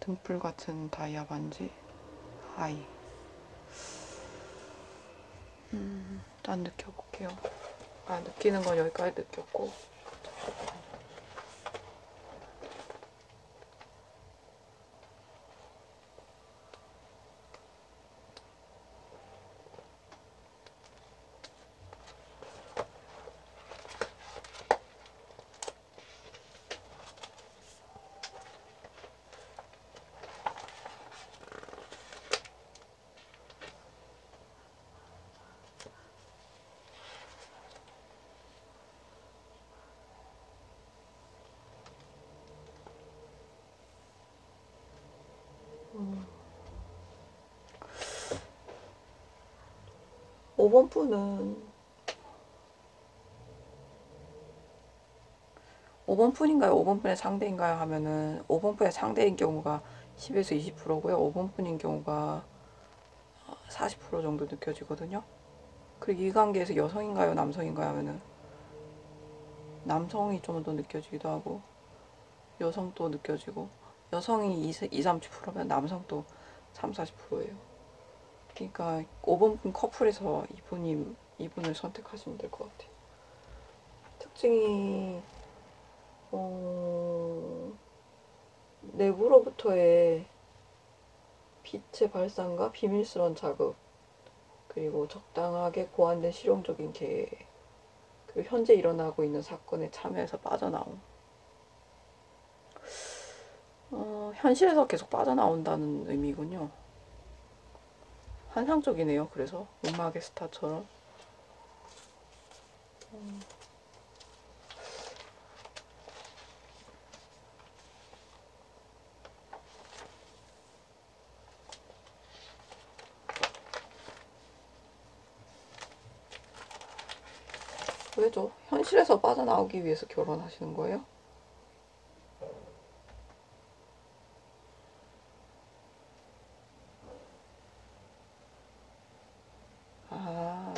등불 같은 다이아 반지, 아이. 일단 느껴볼게요. 느끼는 건 여기까지 느꼈고 오 5번뿐인가요? 5번뿐의 상대인가요? 하면은 5번뿐의 상대인 경우가 10에서 20%고요. 5번뿐인 경우가 40% 정도 느껴지거든요. 그리고 이 관계에서 여성인가요? 남성인가요? 하면은 남성이 좀 더 느껴지기도 하고 여성도 느껴지고 여성이 2, 30%면 남성도 3, 40%예요. 그러니까 5번뿐 커플에서 이분을 선택하시면 될 것 같아요. 특징이 내부로부터의 빛의 발산과 비밀스러운 자극, 그리고 적당하게 고안된 실용적인 계획, 그리고 현재 일어나고 있는 사건에 참여해서 빠져나옴. 현실에서 계속 빠져나온다는 의미군요. 환상적이네요. 그래서 음악의 스타처럼. 왜죠? 현실에서 빠져나오기 위해서 결혼하시는 거예요? 아,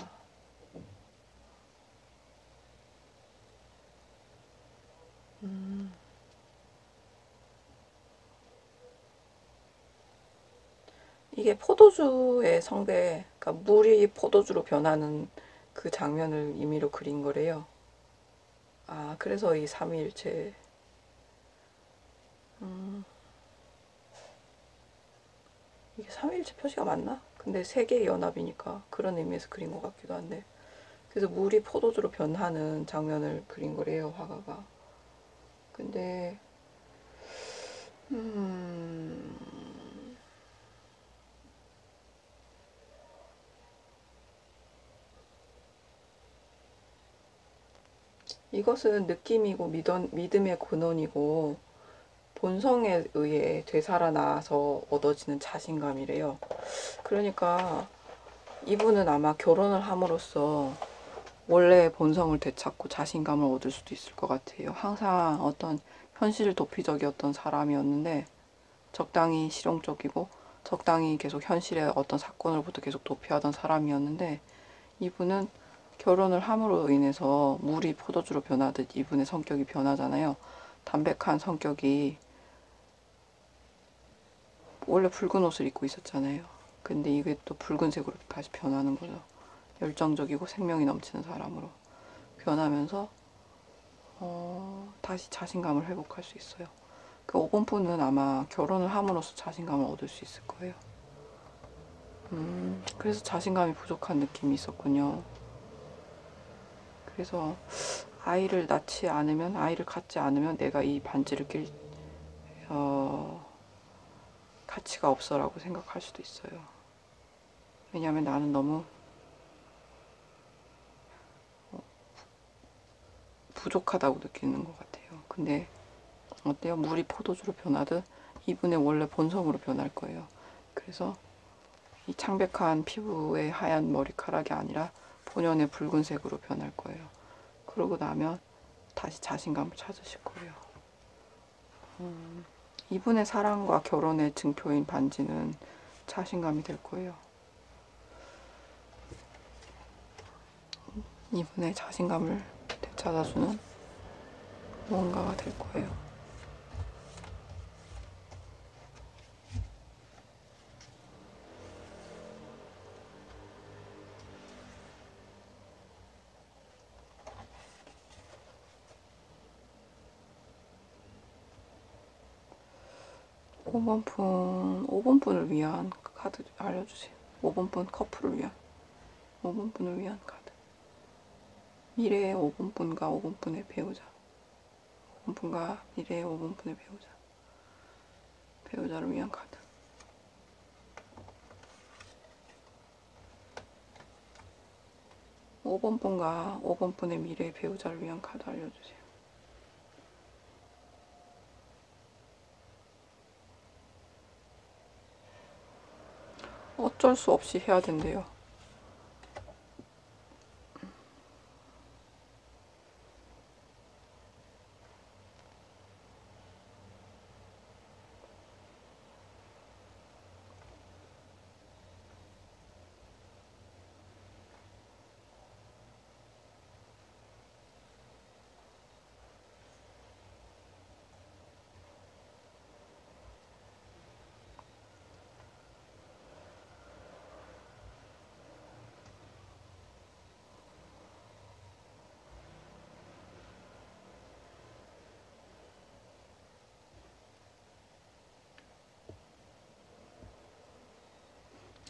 이게 포도주의 성배, 그러니까 물이 포도주로 변하는 그 장면을 임의로 그린 거래요. 아, 그래서 이 삼위일체. 이게 삼위일체 표시가 맞나? 근데 세계의 연합이니까 그런 의미에서 그린 것 같기도 한데. 그래서 물이 포도주로 변하는 장면을 그린 거래요, 화가가. 근데, 이것은 느낌이고 믿음의 근원이고 본성에 의해 되살아나서 얻어지는 자신감이래요. 그러니까 이분은 아마 결혼을 함으로써 원래의 본성을 되찾고 자신감을 얻을 수도 있을 것 같아요. 항상 어떤 현실 도피적이었던 사람이었는데 적당히 실용적이고 적당히 계속 현실의 어떤 사건으로부터 계속 도피하던 사람이었는데 이분은 결혼을 함으로 인해서 물이 포도주로 변하듯 이분의 성격이 변하잖아요. 담백한 성격이 원래 붉은 옷을 입고 있었잖아요. 근데 이게 또 붉은색으로 다시 변하는 거죠. 열정적이고 생명이 넘치는 사람으로 변하면서 다시 자신감을 회복할 수 있어요. 그 5번 분은 아마 결혼을 함으로써 자신감을 얻을 수 있을 거예요. 그래서 자신감이 부족한 느낌이 있었군요. 그래서 아이를 갖지 않으면 내가 이 반지를 낄 가치가 없어라고 생각할 수도 있어요. 왜냐하면 나는 너무 부족하다고 느끼는 것 같아요. 근데 어때요? 물이 포도주로 변하듯 이분의 원래 본성으로 변할 거예요. 그래서 이 창백한 피부의 하얀 머리카락이 아니라 본연의 붉은색으로 변할 거예요. 그러고 나면 다시 자신감을 찾으실 거예요. 이분의 사랑과 결혼의 증표인 반지는 자신감이 될 거예요. 이분의 자신감을 되찾아주는 무언가가 될 거예요. 5번 분을 위한 카드 알려주세요. 5번 분 커플을 위한 5번 분을 위한 카드. 미래의 5번 분과 5번 분의 배우자. 5번 분과 미래의 5번 분의 배우자. 배우자를 위한 카드. 5번 분과 5번 분의 미래의 배우자를 위한 카드 알려주세요. 어쩔 수 없이 해야 된대요.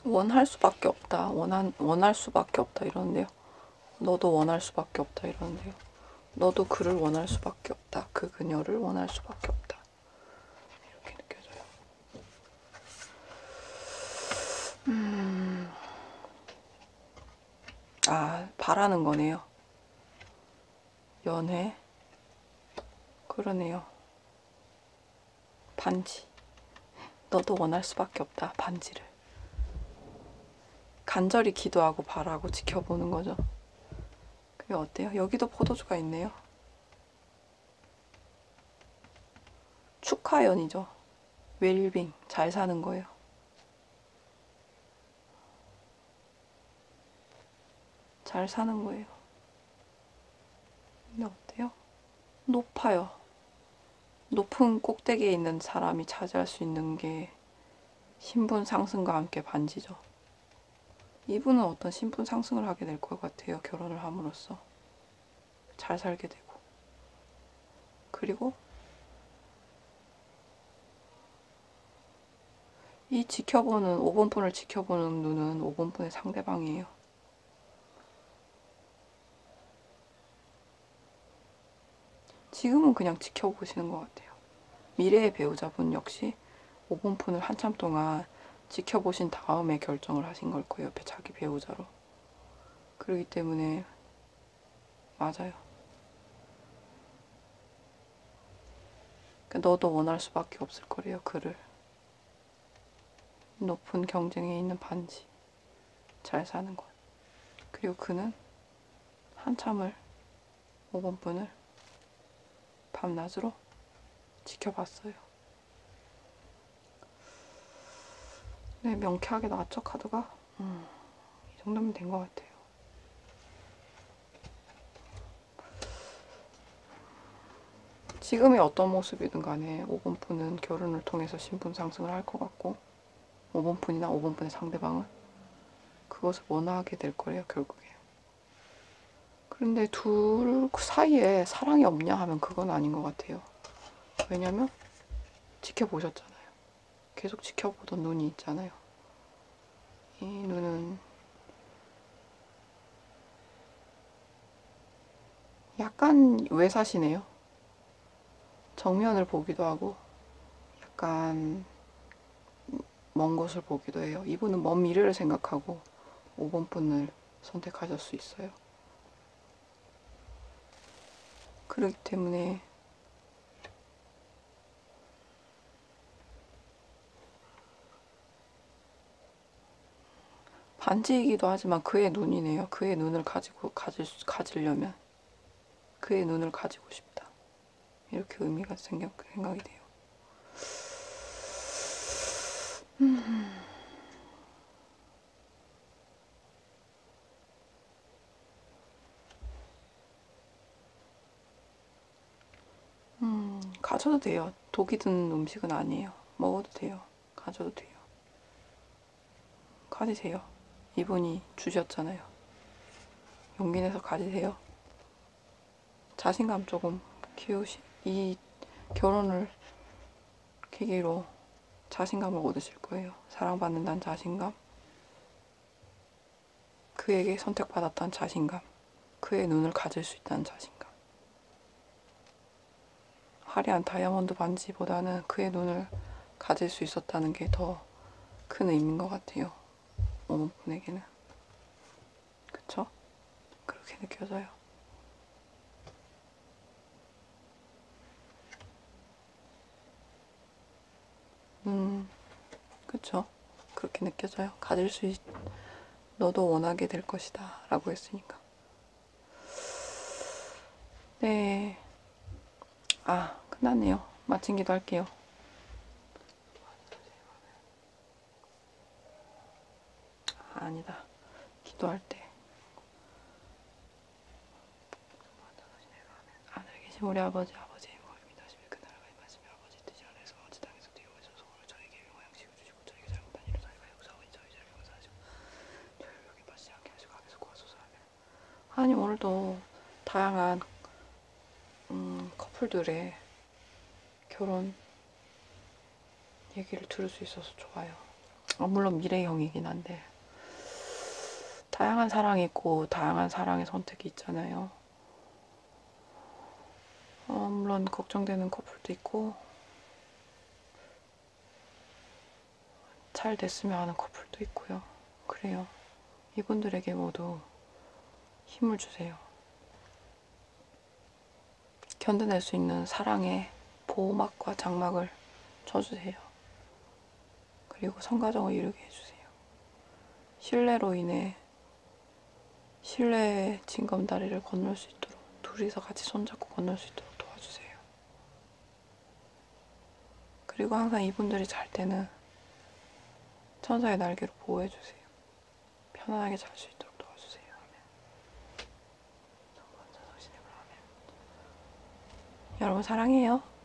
원할 수밖에 없다. 원할 수밖에 없다 이러는데요. 너도 원할 수밖에 없다 이러는데요. 너도 그를 원할 수밖에 없다. 그 그녀를 원할 수밖에 없다. 이렇게 느껴져요. 바라는 거네요. 연애. 그러네요. 반지. 너도 원할 수밖에 없다. 반지를. 간절히 기도하고 바라고 지켜보는 거죠. 그게 어때요? 여기도 포도주가 있네요. 축하연이죠. 웰빙. 잘 사는 거예요. 잘 사는 거예요. 근데 어때요? 높아요. 높은 꼭대기에 있는 사람이 차지할 수 있는 게 신분 상승과 함께 반지죠. 이분은 어떤 신분 상승을 하게 될 것 같아요. 결혼을 함으로써. 잘 살게 되고. 그리고 이 지켜보는 5번분을 지켜보는 눈은 5번분의 상대방이에요. 지금은 그냥 지켜보시는 것 같아요. 미래의 배우자분 역시 5번분을 한참 동안 지켜보신 다음에 결정을 하신 걸 거예요. 자기 배우자로. 그렇기 때문에 맞아요. 그러니까 너도 원할 수밖에 없을 거래요. 그를. 높은 경쟁에 있는 반지. 잘 사는 것. 그리고 그는 한참을 5번분을 밤낮으로 지켜봤어요. 네, 명쾌하게 나왔죠, 카드가? 이 정도면 된 것 같아요. 지금이 어떤 모습이든 간에 5번분은 결혼을 통해서 신분 상승을 할 것 같고 5번분이나 5번분의 상대방은 그것을 원하게 될 거래요, 결국에. 그런데 둘 사이에 사랑이 없냐 하면 그건 아닌 것 같아요. 왜냐면 지켜보셨잖아요. 계속 지켜보던 눈이 있잖아요. 이 눈은 약간 외사시네요. 정면을 보기도 하고 약간 먼 곳을 보기도 해요. 이분은 먼 미래를 생각하고 5번분을 선택하실 수 있어요. 그렇기 때문에 반지이기도 하지만 그의 눈이네요. 그의 눈을 가지려면 그의 눈을 가지고 싶다. 이렇게 의미가 생각이 돼요. 가져도 돼요. 독이 든 음식은 아니에요. 먹어도 돼요. 가져도 돼요. 가지세요. 이분이 주셨잖아요. 용기 내서 가지세요. 자신감 조금 이 결혼을 계기로 자신감을 얻으실 거예요. 사랑받는다는 자신감, 그에게 선택받았다는 자신감, 그의 눈을 가질 수 있다는 자신감. 화려한 다이아몬드 반지보다는 그의 눈을 가질 수 있었다는 게 더 큰 의미인 것 같아요. 어머분에게는. 그쵸? 그렇게 느껴져요. 그쵸? 그렇게 느껴져요. 너도 원하게 될 것이다 라고 했으니까. 네. 끝났네요. 마친 기도할게요. 아니다. 기도할 때 하늘에 계신 우리 아버지의 복을 믿으시며 그 나라가 임하시며 아버지의 뜻이 하늘에서 같이 땅에서 되어서 소금을 저에게 영향시켜 주시고 저에게 잘못한 일을 저희가 용서하고 저희 죄를 용서하시고 저희를 유혹에 빠지지 않게 하시고 악에서 구하소서. 하면 하나님 오늘도 다양한 커플들의 결혼 얘기를 들을 수 있어서 좋아요. 물론 미래형이긴 한데 다양한 사랑이 있고 다양한 사랑의 선택이 있잖아요. 물론 걱정되는 커플도 있고 잘 됐으면 하는 커플도 있고요. 그래요. 이분들에게 모두 힘을 주세요. 견뎌낼 수 있는 사랑의 보호막과 장막을 쳐주세요. 그리고 성가정을 이루게 해주세요. 신뢰로 인해 신뢰의 징검다리를 건널 수 있도록 둘이서 같이 손잡고 건널 수 있도록 도와주세요. 그리고 항상 이분들이 잘 때는 천사의 날개로 보호해주세요. 편안하게 잘 수 있도록 도와주세요. 아멘. 여러분 사랑해요.